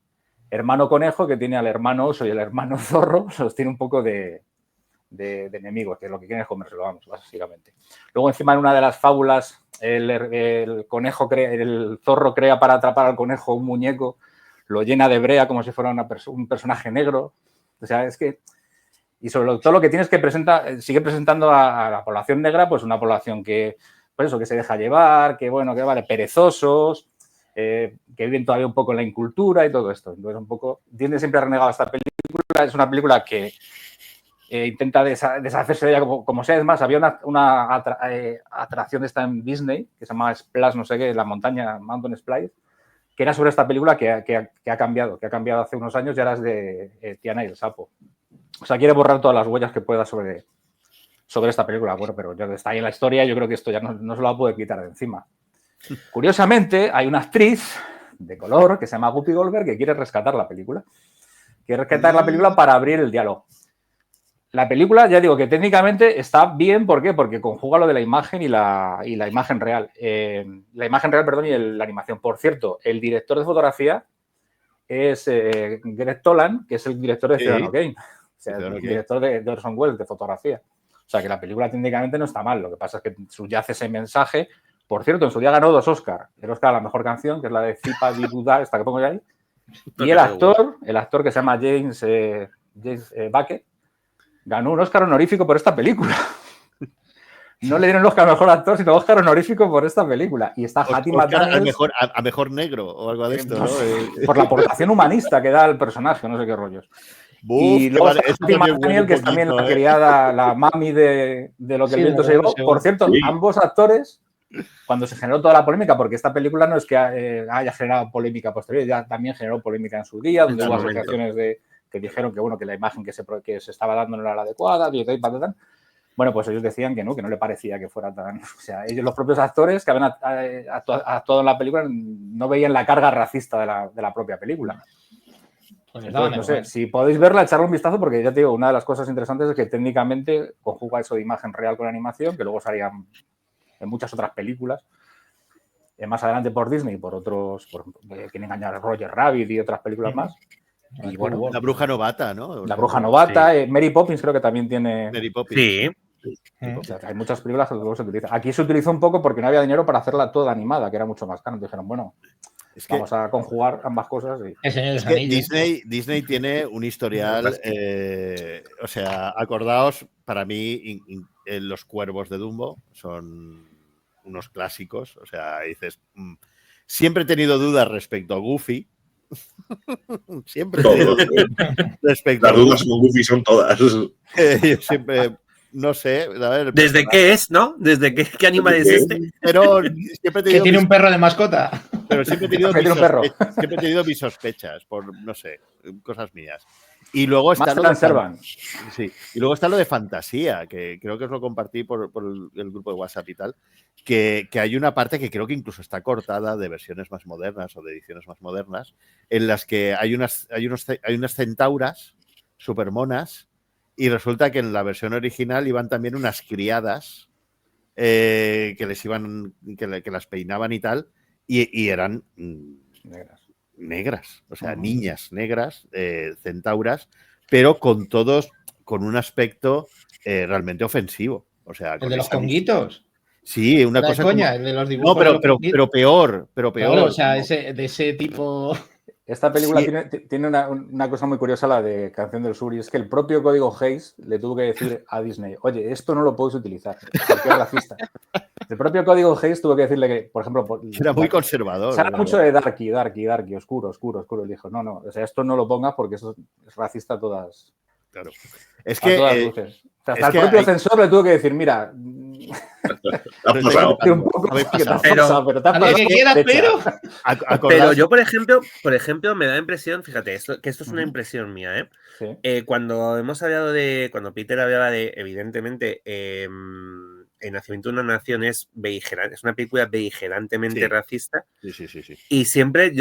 hermano conejo, que tiene al hermano oso y el hermano zorro, los tiene un poco de enemigos, que lo que quieren es comérselo, vamos, básicamente. Luego, encima, en una de las fábulas, el zorro crea para atrapar al conejo un muñeco, lo llena de brea como si fuera un personaje negro. O sea, es que... Y sobre todo lo que tienes que sigue presentando a la población negra, pues una población que, pues eso, que se deja llevar, que bueno, que vale, perezosos, que viven todavía un poco en la incultura y todo esto. Entonces, un poco, tiende siempre a renegar esta película. Es una película que intenta deshacerse de ella como sea. Es más, había una atracción de esta en Disney, que se llama Splash, no sé qué, la montaña, Mountain Splash, que era sobre esta película que ha cambiado hace unos años y ahora es de Tiana y el sapo. O sea, quiere borrar todas las huellas que pueda sobre esta película. Bueno, pero ya está ahí en la historia, yo creo que esto ya no se lo puede quitar de encima. Curiosamente, hay una actriz de color que se llama Whoopi Goldberg que quiere rescatar la película. Quiere rescatar la película para abrir el diálogo. La película, ya digo, que técnicamente está bien. ¿Por qué? Porque conjuga lo de la imagen y la imagen real. La imagen real, perdón, y la animación. Por cierto, el director de fotografía es Greg Toland, que es el director de Ciudadano Kane. O sea, el director de Orson Welles, de fotografía. O sea, que la película técnicamente no está mal. Lo que pasa es que subyace ese mensaje. Por cierto, en su día ganó 2 Oscars. El Oscar a la mejor canción, que es la de Zipa Di Buda, esta que pongo yo ahí. Y el actor que se llama James Bucket, ganó un Oscar honorífico por esta película. No le dieron el Oscar a mejor actor, sino Oscar honorífico por esta película. Y está Hattie McDaniels. A mejor negro o algo de esto, ¿no? Por la aportación humanista que da el personaje, no sé qué rollos. Y luego está Hattie McDaniels, que es también la criada, la mami de lo que el viento se llevó. Por cierto, ambos actores, cuando se generó toda la polémica, porque esta película no es que haya generado polémica posterior, ya también generó polémica en su día, donde hubo asociaciones que dijeron que, bueno, que la imagen que se estaba dando no era la adecuada, bueno, pues ellos decían que no le parecía que fuera tan... O sea, ellos, los propios actores que habían actuado en la película, no veían la carga racista de la propia película. Pues entonces, no sé, si podéis verla, echarle un vistazo, porque ya te digo, una de las cosas interesantes es que técnicamente conjuga eso de imagen real con animación, que luego salían en muchas otras películas, más adelante por Disney, por otros, Quién engañar a Roger Rabbit y otras películas más. Y bueno, La bruja novata, ¿no? La bruja novata, sí. Mary Poppins creo que también tiene... Mary Poppins. Sí. O sea, hay muchas películas que luego se utilizan. Aquí se utilizó un poco porque no había dinero para hacerla toda animada, que era mucho más caro. Dijeron, bueno, vamos a conjugar ambas cosas. Es que Disney tiene un historial, o sea, acordaos, para mí, Los Cuervos de Dumbo son unos clásicos. O sea, dices, siempre he tenido dudas respecto a Goofy. Siempre. Respecto las dudas con Goofy son todas. Yo siempre... No sé, a ver. ¿Desde qué es, no? ¿Desde qué animal es este? Pero siempre he tenido que tiene un perro de mascota. Pero siempre he tenido mis sospechas por, no sé, cosas mías. Y luego está Sí. Y luego está lo de fantasía, que creo que os lo compartí por el grupo de WhatsApp y tal, que hay una parte que creo que incluso está cortada de versiones más modernas o de ediciones más modernas, en las que hay unas centauras super monas y resulta que en la versión original iban también unas criadas que las peinaban y tal, y eran negras, o sea, niñas negras, centauras, pero con un aspecto realmente ofensivo. O sea, ¿El de los conguitos? Sí, una cosa coña, como... el de los dibujos. No, pero peor. Claro, o sea, de ese tipo... Esta película tiene una cosa muy curiosa, la de Canción del Sur, y es que el propio código Hays le tuvo que decir a Disney, oye, esto no lo puedes utilizar, porque es racista. El propio código Hays tuvo que decirle que, por ejemplo... Era muy conservador. Se habla mucho de darky, oscuro. Y dijo, no, o sea, esto no lo pongas porque eso es racista a todas... Claro. Es que... A todas luces. O sea, hasta el propio censor le tuvo que decir, mira... Pero yo, por ejemplo, me da la impresión, fíjate, que esto es una impresión mía, ¿eh? Sí. Cuando cuando Peter hablaba de, evidentemente, El nacimiento de una nación es una película beligerantemente racista. Sí. Y siempre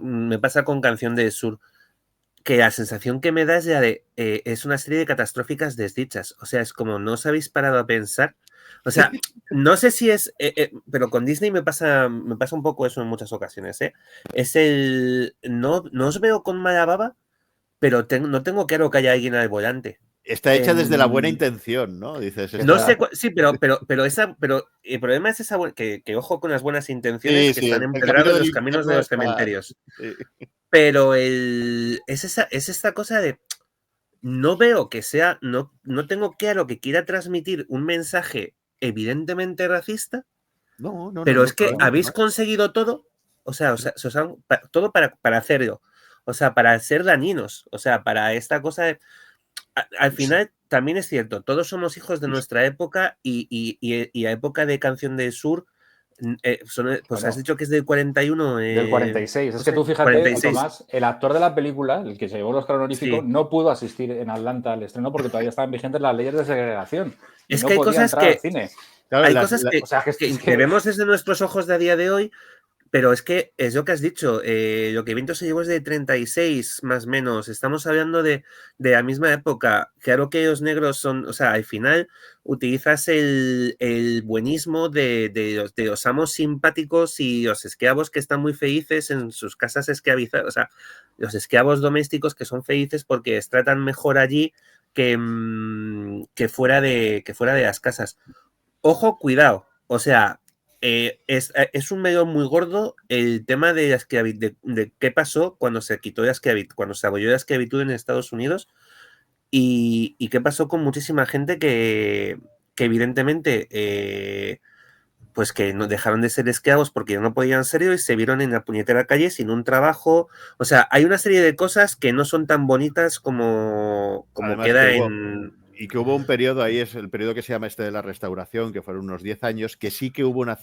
me pasa con Canción del Sur, que la sensación que me da es ya es una serie de catastróficas desdichas. O sea, es como no os habéis parado a pensar. O sea, no sé si es... pero con Disney me pasa un poco eso en muchas ocasiones, ¿eh? Es no os veo con mala baba, pero no tengo claro que haya alguien al volante. Está hecha desde la buena intención, ¿no? Dices. No sé, sí, pero el problema es que ojo con las buenas intenciones que están empedrados en los caminos de los cementerios. Sí. Pero es esta cosa de no veo que sea, no tengo claro que quiera transmitir un mensaje evidentemente racista, pero es que habéis conseguido todo, o sea, todo para hacerlo, o sea, para ser dañinos, o sea, para esta cosa de... Al final también es cierto, todos somos hijos de nuestra época y la época de Canción del Sur, pues has dicho que es del 41. Del 46. Es que tú fíjate, 46. Tomás, el actor de la película, el que se llevó el Oscar honorífico, no pudo asistir en Atlanta al estreno porque todavía estaban vigentes las leyes de segregación. Es que hay cosas que... Claro, hay cosas que vemos desde nuestros ojos de a día de hoy, pero es que es lo que has dicho, lo que Viento se llevó es de 36 más o menos, estamos hablando de la misma época. Claro que los negros son, o sea, al final utilizas el buenismo de los amos simpáticos y los esclavos que están muy felices en sus casas esclavizadas, o sea, los esclavos domésticos que son felices porque les tratan mejor allí que fuera de las casas. Ojo, cuidado, o sea... es un medio muy gordo el tema de la esclavitud, de qué pasó cuando se quitó la esclavitud, cuando se abolió la esclavitud en Estados Unidos y qué pasó con muchísima gente que evidentemente pues que no dejaron de ser esclavos porque ya no podían serlo y se vieron en la puñetera calle sin un trabajo. O sea, hay una serie de cosas que no son tan bonitas como queda en... Y que hubo un periodo, ahí es el periodo que se llama de la restauración, que fueron unos 10 años, que sí que hubo un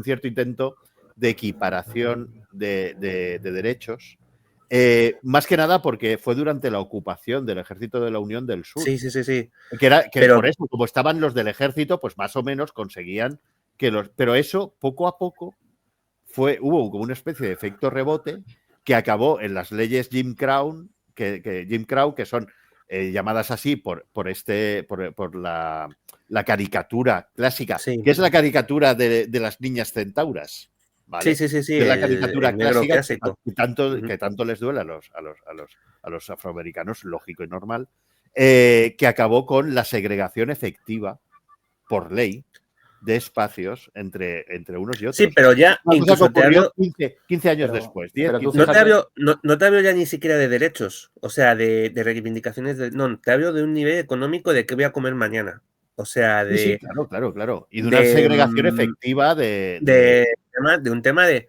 cierto intento de equiparación de derechos, más que nada porque fue durante la ocupación del Ejército de la Unión del Sur. Sí. Pero por eso, como estaban los del ejército, pues más o menos conseguían pero eso, poco a poco, hubo como una especie de efecto rebote que acabó en las leyes Jim Crow, que son... llamadas así por la caricatura clásica, que es la caricatura de las niñas centauras. ¿Vale? Sí. Es la caricatura clásica que tanto les duele a los afroamericanos, lógico y normal, que acabó con la segregación efectiva por ley de espacios entre unos y otros. Sí, pero ya incluso te hablo 15 años después. 10, no te hablo ya ni siquiera de derechos, o sea, de reivindicaciones. No, te hablo de un nivel económico de qué voy a comer mañana. O sea, de... Sí, claro. Y de una segregación efectiva de un tema de...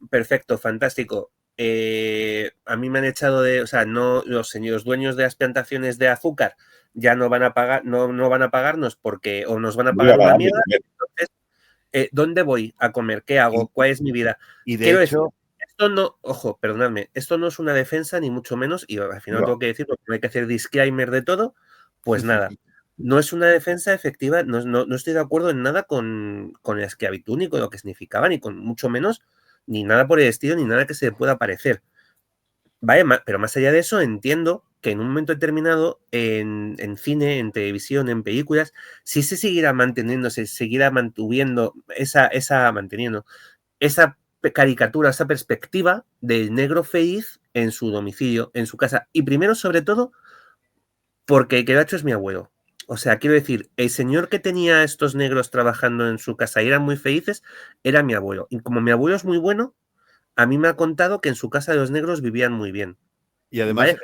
perfecto, fantástico. A mí me han echado de... O sea, no los señores dueños de las plantaciones de azúcar ya no van a pagar, no van a pagarnos porque o nos van a pagar una mierda. Entonces, ¿dónde voy a comer? ¿Qué hago? ¿Cuál es mi vida? Y de hecho, esto no, ojo, perdonadme, esto no es una defensa ni mucho menos, y al final tengo que decir, porque no hay que hacer disclaimer de todo, pues nada, no es una defensa efectiva, no estoy de acuerdo en nada con la esclavitud, ni con lo que significaba, ni con mucho menos, ni nada por el estilo, ni nada que se pueda parecer. Vale, pero más allá de eso, entiendo que en un momento determinado, en cine, en televisión, en películas, sí se seguirá manteniendo esa caricatura, esa perspectiva del negro feliz en su domicilio, en su casa. Y primero, sobre todo, porque el que lo ha hecho es mi abuelo. O sea, quiero decir, el señor que tenía a estos negros trabajando en su casa y eran muy felices, era mi abuelo. Y como mi abuelo es muy bueno, a mí me ha contado que en su casa los negros vivían muy bien. Y además, ¿vale?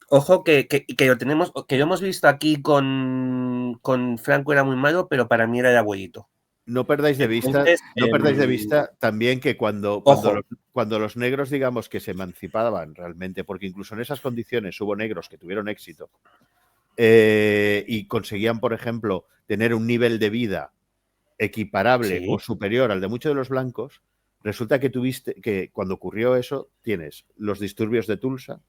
Ojo que lo tenemos, que lo hemos visto aquí con Franco, era muy malo, pero para mí era el abuelito. No perdáis de vista, Entonces, también que cuando los negros, digamos, que se emancipaban realmente, porque incluso en esas condiciones hubo negros que tuvieron éxito y conseguían, por ejemplo, tener un nivel de vida equiparable o superior al de muchos de los blancos, resulta que cuando ocurrió eso, tienes los disturbios de Tulsa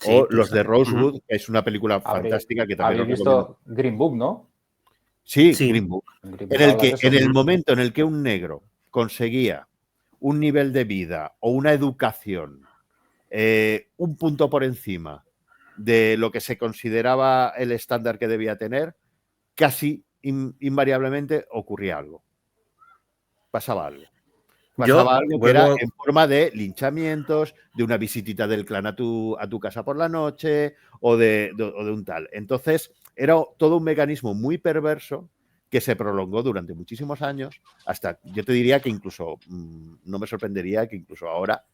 o los de Rosewood, que es una película fantástica que también habéis visto Green Book, ¿no? Sí, Green Book. En el momento en el que un negro conseguía un nivel de vida o una educación un punto por encima de lo que se consideraba el estándar que debía tener, casi invariablemente ocurría algo. Pasaba algo. Que era en forma de linchamientos, de una visitita del clan a tu casa por la noche o de un tal. Entonces, era todo un mecanismo muy perverso que se prolongó durante muchísimos años, hasta, yo te diría que incluso, no me sorprendería que incluso ahora,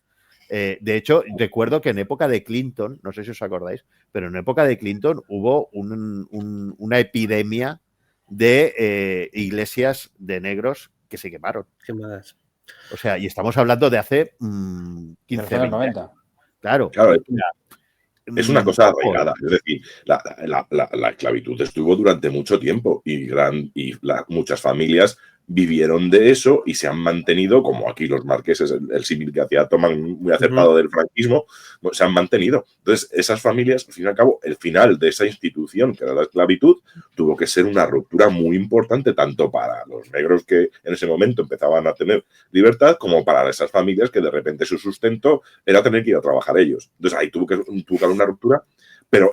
de hecho, recuerdo que en época de Clinton, no sé si os acordáis, pero en época de Clinton hubo una epidemia de iglesias de negros que se quemaron. Quemadas. O sea, y estamos hablando de hace 15 años. 90. Claro. Es una cosa arraigada. Es decir, la esclavitud estuvo durante mucho tiempo y muchas familias vivieron de eso y se han mantenido, como aquí los marqueses, el símil que hacía Tomás muy acertado del franquismo, se han mantenido. Entonces, esas familias, al fin y al cabo, el final de esa institución, que era la esclavitud, tuvo que ser una ruptura muy importante, tanto para los negros que en ese momento empezaban a tener libertad, como para esas familias que de repente su sustento era tener que ir a trabajar ellos. Entonces, ahí tuvo que haber una ruptura. Pero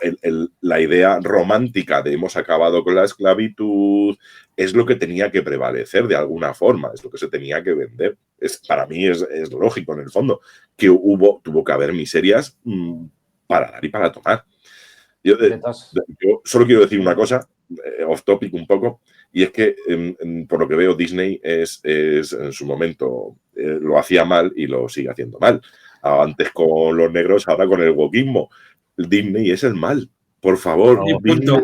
la idea romántica de hemos acabado con la esclavitud es lo que tenía que prevalecer de alguna forma, es lo que se tenía que vender. Para mí es lógico, en el fondo, que tuvo que haber miserias para dar y para tomar. Yo solo quiero decir una cosa, off topic un poco, y es que por lo que veo Disney es en su momento lo hacía mal y lo sigue haciendo mal. Antes con los negros, ahora con el wokismo. Disney es el mal, por favor. No, punto.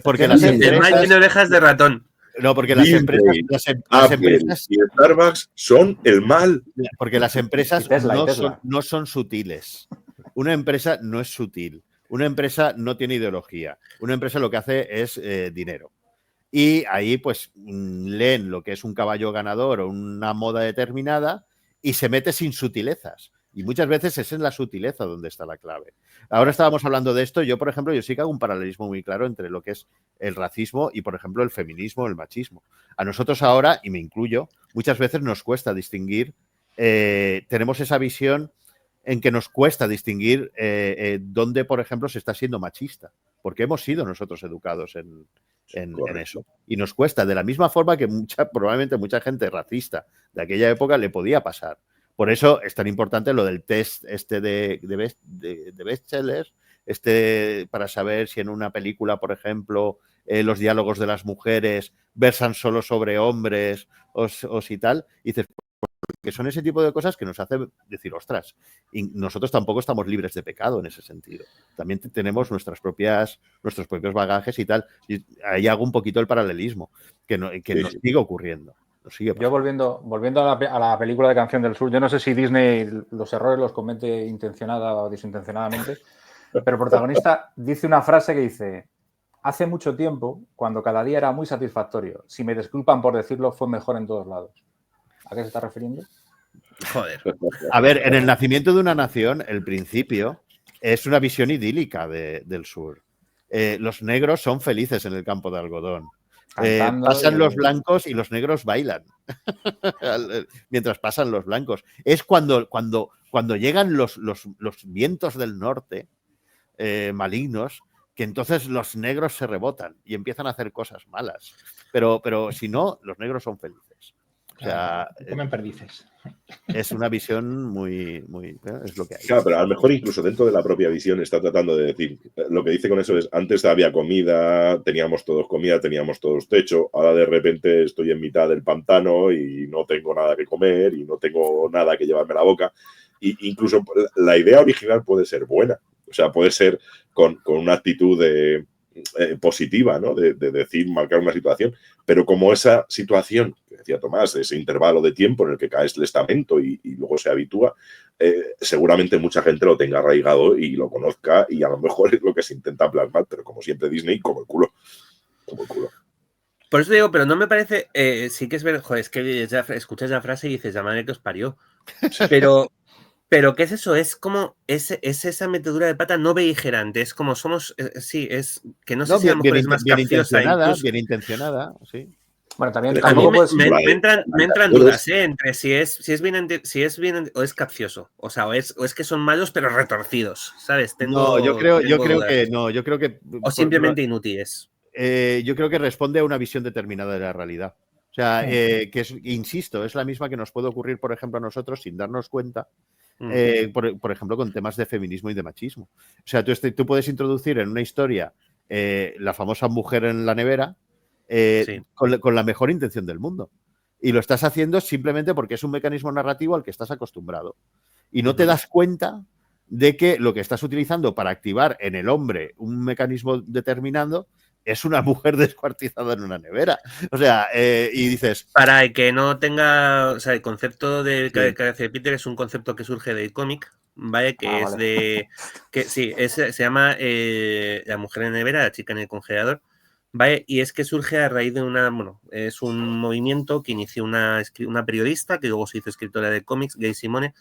Porque las empresas, el mal tiene orejas de ratón. No, porque las Disney, empresas y Starbucks son el mal. Porque las empresas no son sutiles. Una empresa no es sutil. Una empresa no tiene ideología. Una empresa lo que hace es dinero. Y ahí pues leen lo que es un caballo ganador o una moda determinada y se mete sin sutilezas. Y muchas veces es en la sutileza donde está la clave. Ahora estábamos hablando de esto. Yo, por ejemplo, sí que hago un paralelismo muy claro entre lo que es el racismo y, por ejemplo, el feminismo, el machismo. A nosotros ahora, y me incluyo, muchas veces nos cuesta distinguir, tenemos esa visión en que nos cuesta distinguir dónde, por ejemplo, se está siendo machista, porque hemos sido nosotros educados en eso. Y nos cuesta, de la misma forma que probablemente mucha gente racista de aquella época le podía pasar. Por eso es tan importante lo del test de bestsellers, para saber si en una película, por ejemplo, los diálogos de las mujeres versan solo sobre hombres o si tal. Y dices, que son ese tipo de cosas que nos hace decir, ostras, y nosotros tampoco estamos libres de pecado en ese sentido. También tenemos nuestros propios bagajes y tal. Y ahí hago un poquito el paralelismo, que nos sigue ocurriendo. Yo volviendo a la película de Canción del Sur, yo no sé si Disney los errores los comete intencionada o desintencionadamente, pero el protagonista dice una frase que dice: hace mucho tiempo, cuando cada día era muy satisfactorio, si me disculpan por decirlo, fue mejor en todos lados. ¿A qué se está refiriendo? Joder. A ver, en el nacimiento de una nación, el principio es una visión idílica del sur. Los negros son felices en el campo de algodón. Pasan los blancos y los negros bailan mientras pasan los blancos. Es cuando llegan los vientos del norte malignos, que entonces los negros se rebotan y empiezan a hacer cosas malas. Pero si no, los negros son felices. O sea, comen perdices. Es una visión muy, es lo que hay. Claro, pero a lo mejor incluso dentro de la propia visión está tratando de decir, lo que dice con eso es, antes había comida, teníamos todos comida, teníamos todos techo, ahora de repente estoy en mitad del pantano y no tengo nada que comer y no tengo nada que llevarme a la boca. Y incluso la idea original puede ser buena, o sea, puede ser con una actitud positiva, ¿no? De decir, marcar una situación, pero como esa situación, que decía Tomás, ese intervalo de tiempo en el que cae el estamento y luego se habitúa, seguramente mucha gente lo tenga arraigado y lo conozca y a lo mejor es lo que se intenta plasmar, pero como siempre Disney, como el culo. Por eso digo, pero no me parece, sí que es verdad, joder, es que ya escuchas la frase y dices, la madre que os parió, pero ¿qué es eso? Es como, es esa metedura de pata no beligerante, es como somos, sí, es que no sé si a lo mejor es más capciosa. Bien intencionada, sí. Bueno, también a mí me entran dudas, entre si es bien o es capcioso, o sea, o es que son malos pero retorcidos, ¿sabes? Yo creo que o simplemente inútiles. Yo creo que responde a una visión determinada de la realidad. O sea, que insisto, es la misma que nos puede ocurrir, por ejemplo, a nosotros sin darnos cuenta. Por ejemplo, con temas de feminismo y de machismo. O sea, tú puedes introducir en una historia la famosa mujer en la nevera sí, con la mejor intención del mundo. Y lo estás haciendo simplemente porque es un mecanismo narrativo al que estás acostumbrado. Y no te das cuenta de que lo que estás utilizando para activar en el hombre un mecanismo determinado es una mujer descuartizada en una nevera. O sea, y dices... Para el que no tenga... O sea, el concepto de que hace Peter es un concepto que surge del cómic, ¿vale? Que es de... que sí, se llama La mujer en la nevera, la chica en el congelador, ¿vale? Y es que surge a raíz de una... Bueno, es un movimiento que inició una periodista que luego se hizo escritora de cómics, Gail Simone,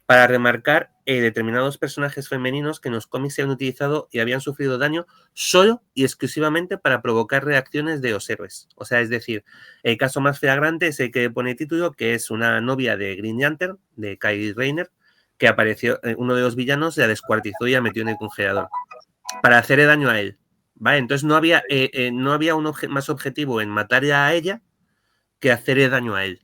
para remarcar determinados personajes femeninos que en los cómics se han utilizado y habían sufrido daño solo y exclusivamente para provocar reacciones de los héroes. O sea, es decir, el caso más flagrante es el que pone el título, que es una novia de Green Lantern, de Kyle Rayner, que apareció, uno de los villanos la descuartizó y la metió en el congelador para hacerle daño a él. ¿Vale? Entonces no había un más objetivo en matarla a ella que hacerle daño a él.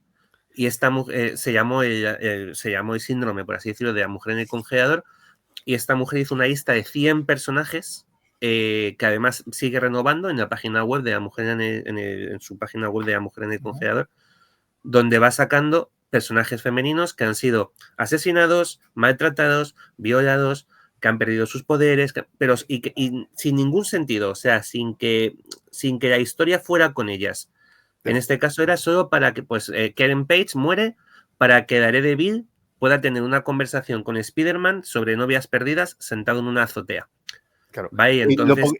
Y esta mujer se llamó el síndrome, por así decirlo, de la mujer en el congelador. Y esta mujer hizo una lista de 100 personajes que además sigue renovando en la página web de la mujer en su página web de la mujer en el congelador, donde va sacando personajes femeninos que han sido asesinados, maltratados, violados, que han perdido sus poderes, pero y sin ningún sentido, o sea, sin que la historia fuera con ellas. En este caso era solo para que Karen Page muere para que Daredevil pueda tener una conversación con Spider-Man sobre novias perdidas sentado en una azotea. Claro. ¿Vale? Entonces,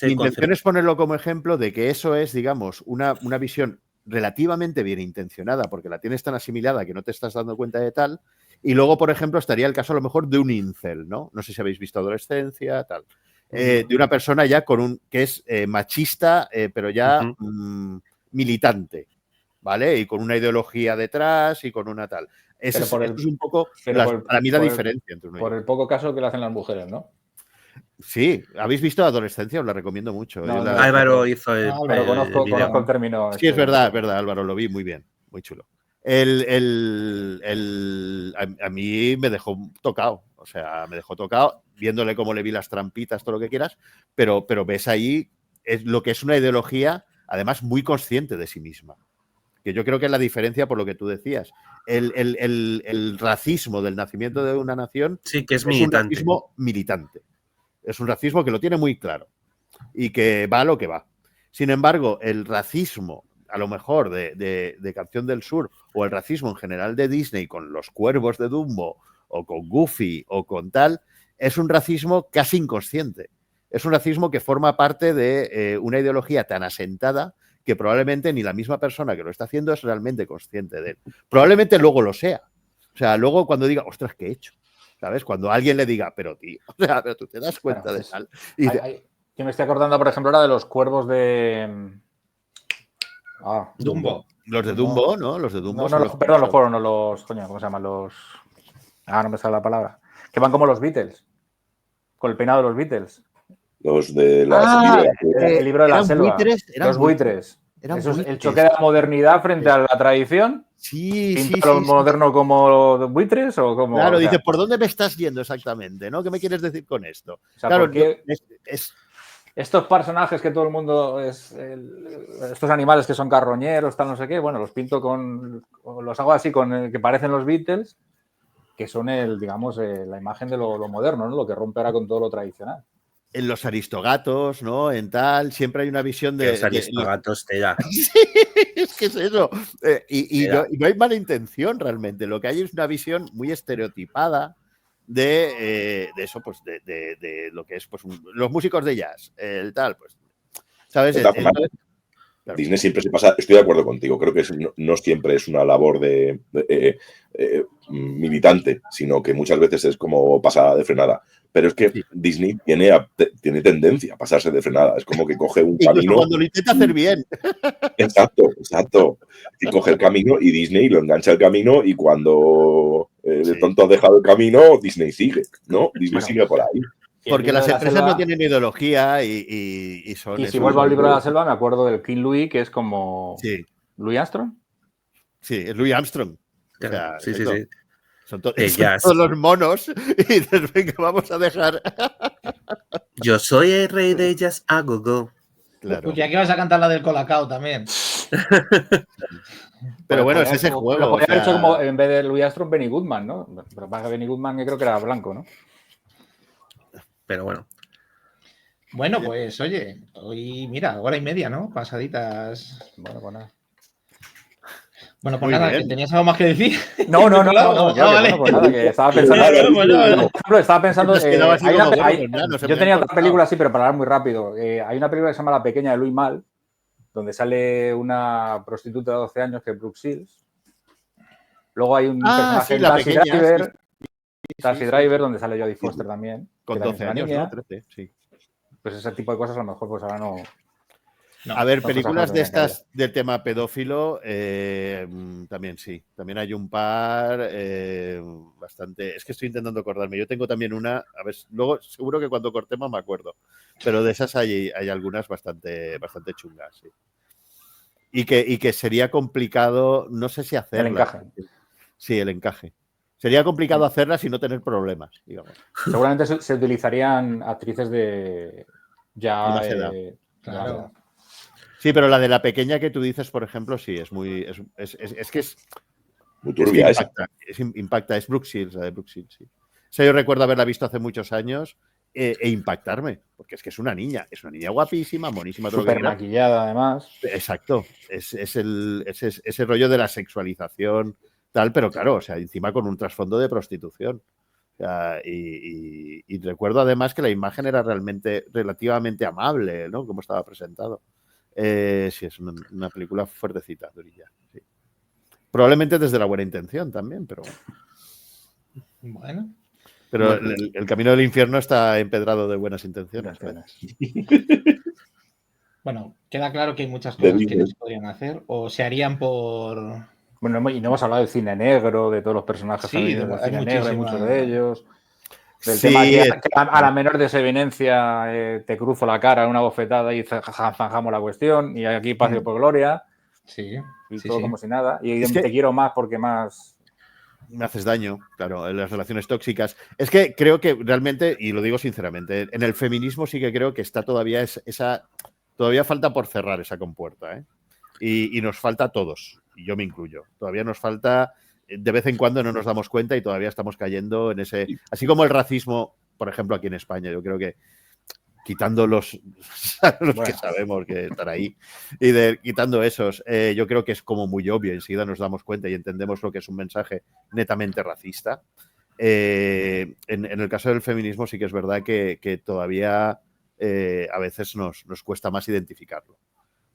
mi intención es ponerlo como ejemplo de que eso es, digamos, una visión relativamente bien intencionada, porque la tienes tan asimilada que no te estás dando cuenta de tal. Y luego, por ejemplo, estaría el caso a lo mejor de un incel, ¿no? No sé si habéis visto Adolescencia, tal. De una persona ya que es machista, pero ya... militante, ¿vale? Y con una ideología detrás y con una tal. Es un poco para mí la diferencia entre uno y otro. Por el poco caso que le hacen las mujeres, ¿no? Sí, ¿habéis visto Adolescencia? Os la recomiendo mucho. Álvaro hizo el conozco el término. Sí, es verdad, Álvaro, lo vi muy bien, muy chulo. A mí me dejó tocado, o sea, me dejó tocado, viéndole cómo le vi las trampitas, todo lo que quieras, pero ves ahí lo que es una ideología además muy consciente de sí misma. Que yo creo que es la diferencia por lo que tú decías. El racismo del nacimiento de una nación sí, que es un racismo militante. Es un racismo que lo tiene muy claro y que va a lo que va. Sin embargo, el racismo, a lo mejor de Canción del Sur, o el racismo en general de Disney con los cuervos de Dumbo o con Goofy o con tal, es un racismo casi inconsciente. Es un racismo que forma parte de una ideología tan asentada que probablemente ni la misma persona que lo está haciendo es realmente consciente de él. Probablemente luego lo sea, O sea, luego cuando diga, ostras, ¿qué he hecho? ¿Sabes? Cuando alguien le diga, pero tío, o sea, pero tú te das cuenta de tal. Y yo me estoy acordando, por ejemplo, ahora de los cuervos de... Dumbo. Los de Dumbo, ¿no? Los de Dumbo. Perdón, los cuervos, no los... Coño, ¿cómo se llaman? Los... no me sale la palabra. Que van como los Beatles. Con el peinado de los Beatles. Los de la el libro de la selva. Los buitres. Eso es el choque de la modernidad frente a la tradición. Sí. Lo moderno como buitres o como... Claro, dice, ¿por dónde me estás yendo exactamente? ¿No? ¿Qué me quieres decir con esto? O sea, claro, estos personajes que todo el mundo estos animales que son carroñeros, tal, no sé qué, bueno, los pinto los hago así con que parecen los Beatles, que son digamos, la imagen de lo moderno, ¿no? Lo que rompe ahora con todo lo tradicional. En los aristogatos, ¿no? En tal, siempre hay una visión de... Los aristogatos te da. Sí, es que es eso. Y no hay mala intención realmente. Lo que hay es una visión muy estereotipada de eso, pues de lo que es pues los músicos de jazz, el tal, pues, ¿sabes? Claro. Disney siempre se pasa, estoy de acuerdo contigo, creo que no siempre es una labor de militante, sino que muchas veces es como pasada de frenada. Pero es que Disney tiene tendencia a pasarse de frenada. Es como que coge un camino. Cuando lo intenta hacer bien. Exacto. Y coge el camino y Disney lo engancha el camino y cuando de pronto ha dejado el camino, Disney sigue, ¿no? Disney sigue por ahí. Porque las empresas no tienen ideología y son... Y si vuelvo al libro de la selva, me acuerdo del King Louis, que es como... Sí. ¿Louis Armstrong? Sí, es Louis Armstrong. Claro, o sea, sí. Son todos los monos y dices, venga, vamos a dejar. Yo soy el rey de jazz a go-go. Claro. Uy, aquí vas a cantar la del Colacao también. Pero bueno, es ese juego. Lo podría haber hecho como en vez de Louis Armstrong, Benny Goodman, ¿no? Pero para Benny Goodman, que creo que era blanco, ¿no? Pero bueno. Bueno, pues oye, hoy, mira, 1:30, ¿no? Pasaditas. Bueno, pues nada. Bueno, pues nada, ¿que tenías algo más que decir? No, vale. Pues nada, que estaba pensando... yo tenía otra película así, pero para hablar muy rápido. Hay una película que se llama La pequeña de Louis Malle, donde sale una prostituta de 12 años que es Brooke Shields. Luego hay un personaje en Taxi Driver, donde sale Jodie Foster también. Con 12 años, ¿no? 13, sí. Pues ese tipo de cosas a lo mejor pues ahora no... A ver, películas de estas del tema pedófilo, también sí. También hay un par bastante... Es que estoy intentando acordarme. Yo tengo también una... A ver, luego seguro que cuando cortemos me acuerdo. Pero de esas hay algunas bastante chungas, sí. Y que sería complicado, no sé si hacerlas. El encaje. Sí, el encaje. Sería complicado hacerlas y no tener problemas, digamos. Seguramente se utilizarían actrices de más edad. Claro. Sí, pero la de la pequeña que tú dices, por ejemplo, sí, es muy... Es que es... Muy turbia esa. Impacta, es Brooke Shields, la de Brooke Shields, sí. O sea, yo recuerdo haberla visto hace muchos años e impactarme, porque es que es una niña guapísima, monísima. Súper maquillada, además. Exacto, es ese rollo de la sexualización, tal, pero claro, o sea, encima con un trasfondo de prostitución. O sea, y recuerdo además que la imagen era relativamente amable, ¿no? Como estaba presentado. Sí, es una película fuertecita, durilla. Sí. Probablemente desde la buena intención también, pero bueno. Pero el camino del infierno está empedrado de buenas intenciones. Bueno, queda claro que hay muchas cosas que no se podrían hacer o se harían por... Bueno, y no hemos hablado del cine negro, de todos los personajes femeninos del cine negro, hay muchos de ellos. Del tema que a la menor desavenencia te cruzo la cara, una bofetada y zanjamos la cuestión. Y aquí Paseo por Gloria. Sí. Y todo como si nada. Y te quiero más porque más... Me haces daño, claro, en las relaciones tóxicas. Es que creo que realmente, y lo digo sinceramente, en el feminismo sí que creo que está todavía todavía falta por cerrar esa compuerta, ¿eh? Y nos falta a todos, y yo me incluyo. Todavía nos falta... De vez en cuando no nos damos cuenta y todavía estamos cayendo en ese... Así como el racismo, por ejemplo, aquí en España, yo creo que quitando los que sabemos que están ahí y quitando esos, yo creo que es como muy obvio, enseguida nos damos cuenta y entendemos lo que es un mensaje netamente racista. En el caso del feminismo sí que es verdad que todavía a veces nos cuesta más identificarlo,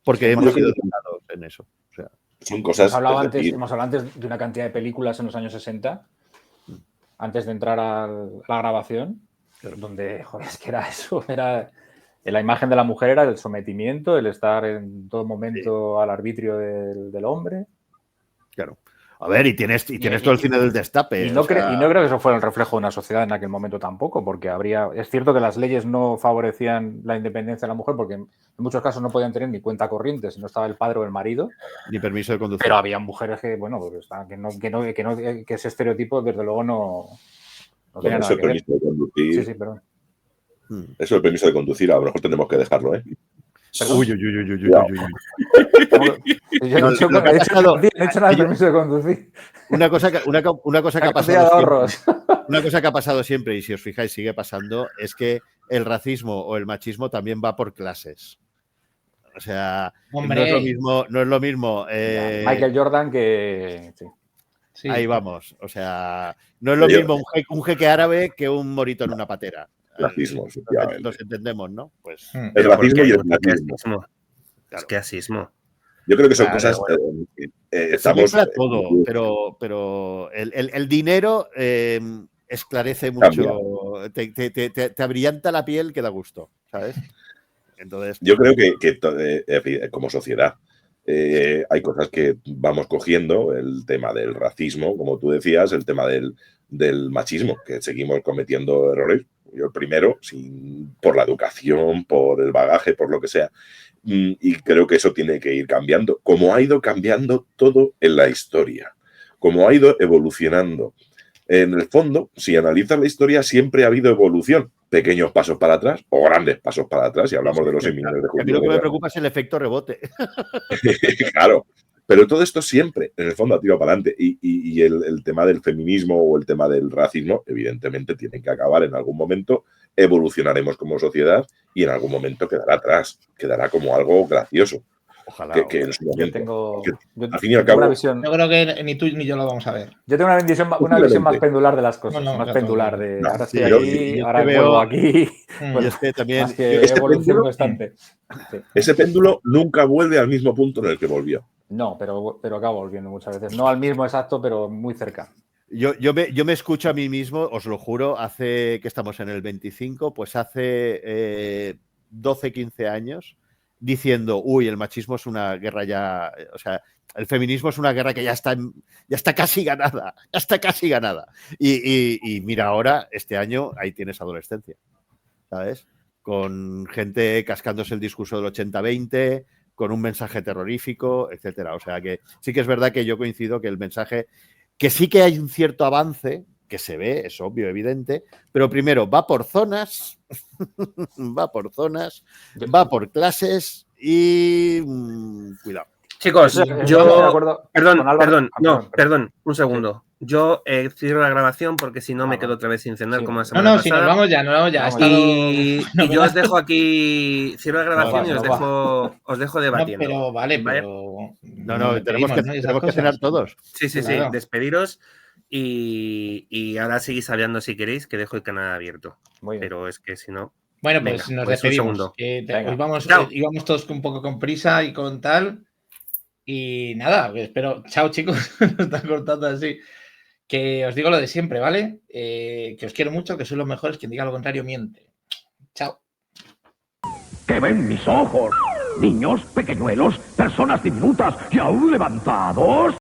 porque hemos sido educados en eso. O sea, son cosas... Hemos hablado antes de una cantidad de películas en los años 60, antes de entrar a la grabación, donde, joder, es que era eso, era... La imagen de la mujer era el sometimiento, el estar en todo momento al arbitrio del hombre. Claro. A ver, y tienes todo el cine del destape. Y no creo que eso fuera el reflejo de una sociedad en aquel momento tampoco, porque es cierto que las leyes no favorecían la independencia de la mujer, porque en muchos casos no podían tener ni cuenta corriente si no estaba el padre o el marido. Ni permiso de conducir. Pero había mujeres que, bueno, que ese estereotipo, desde luego, no tenía nada que ver. Permiso de conducir. Sí, perdón. Eso el permiso de conducir, a lo mejor tenemos que dejarlo, ¿eh? Uy. Yo no he hecho nada de permiso de conducir. Una cosa que ha pasado siempre, una cosa que ha pasado siempre, y si os fijáis sigue pasando, es que el racismo o el machismo también va por clases. O sea, no es lo mismo. Michael Jordan que... Sí. Ahí vamos. O sea, no es lo mismo un jeque árabe que un morito en una patera. Racismo, nos entendemos, ¿no? Pues el racismo y el racismo. Es que asismo. Yo creo que son cosas. Bueno. Estamos todo, pero el dinero esclarece mucho, te abrillanta la piel que da gusto, ¿sabes? Entonces, yo creo que como sociedad hay cosas que vamos cogiendo, el tema del racismo, como tú decías, el tema del machismo, que seguimos cometiendo errores. Yo el primero, por la educación, por el bagaje, por lo que sea. Y creo que eso tiene que ir cambiando, como ha ido cambiando todo en la historia, como ha ido evolucionando. En el fondo, si analizas la historia, siempre ha habido evolución. Pequeños pasos para atrás o grandes pasos para atrás, y hablamos de los 6 millones de judíos. A mí lo que me preocupa es el efecto rebote. Claro. Pero todo esto siempre, en el fondo, ha tirado para adelante. Y el tema del feminismo o el tema del racismo, evidentemente, tienen que acabar en algún momento. Evolucionaremos como sociedad y en algún momento quedará atrás. Quedará como algo gracioso. Ojalá. Que en su momento, al fin y al cabo, yo creo que ni tú ni yo lo vamos a ver. Yo tengo una visión más pendular de las cosas. Más pendular. Ahora estoy aquí, ahora vuelvo aquí. Pues es que también... Más que evolución constante. Sí. Ese péndulo nunca vuelve al mismo punto en el que volvió. No, pero acaba volviendo muchas veces. No al mismo exacto, pero muy cerca. Yo me escucho a mí mismo, os lo juro, hace que estamos en el 25, pues hace 12, 15 años, diciendo, el machismo es una guerra ya, o sea, el feminismo es una guerra que ya está casi ganada, Y mira ahora, este año, ahí tienes adolescencia, ¿sabes? Con gente cascándose el discurso del 80-20, con un mensaje terrorífico, etcétera. O sea que sí que es verdad que yo coincido que el mensaje, que sí que hay un cierto avance, que se ve, es obvio, evidente, pero primero va por zonas, va por clases y cuidado. Chicos, perdón, un segundo. Yo cierro la grabación porque si no me quedo otra vez sin cenar como la semana pasada. Si nos vamos ya. Y yo os dejo aquí, cierro la grabación y os dejo debatiendo. Pero vale. No, tenemos que cenar todos. Sí, claro. Despediros y ahora seguís hablando si queréis, que dejo el canal abierto. Pero es que si no... Bueno, pues nos despedimos. Íbamos todos un poco con prisa y con tal... Y nada, espero. Chao, chicos. Nos están cortando así. Que os digo lo de siempre, ¿vale? Que os quiero mucho, que sois los mejores. Quien diga lo contrario miente. Chao. ¿Qué ven mis ojos? Niños, pequeñuelos, personas diminutas y aún levantados.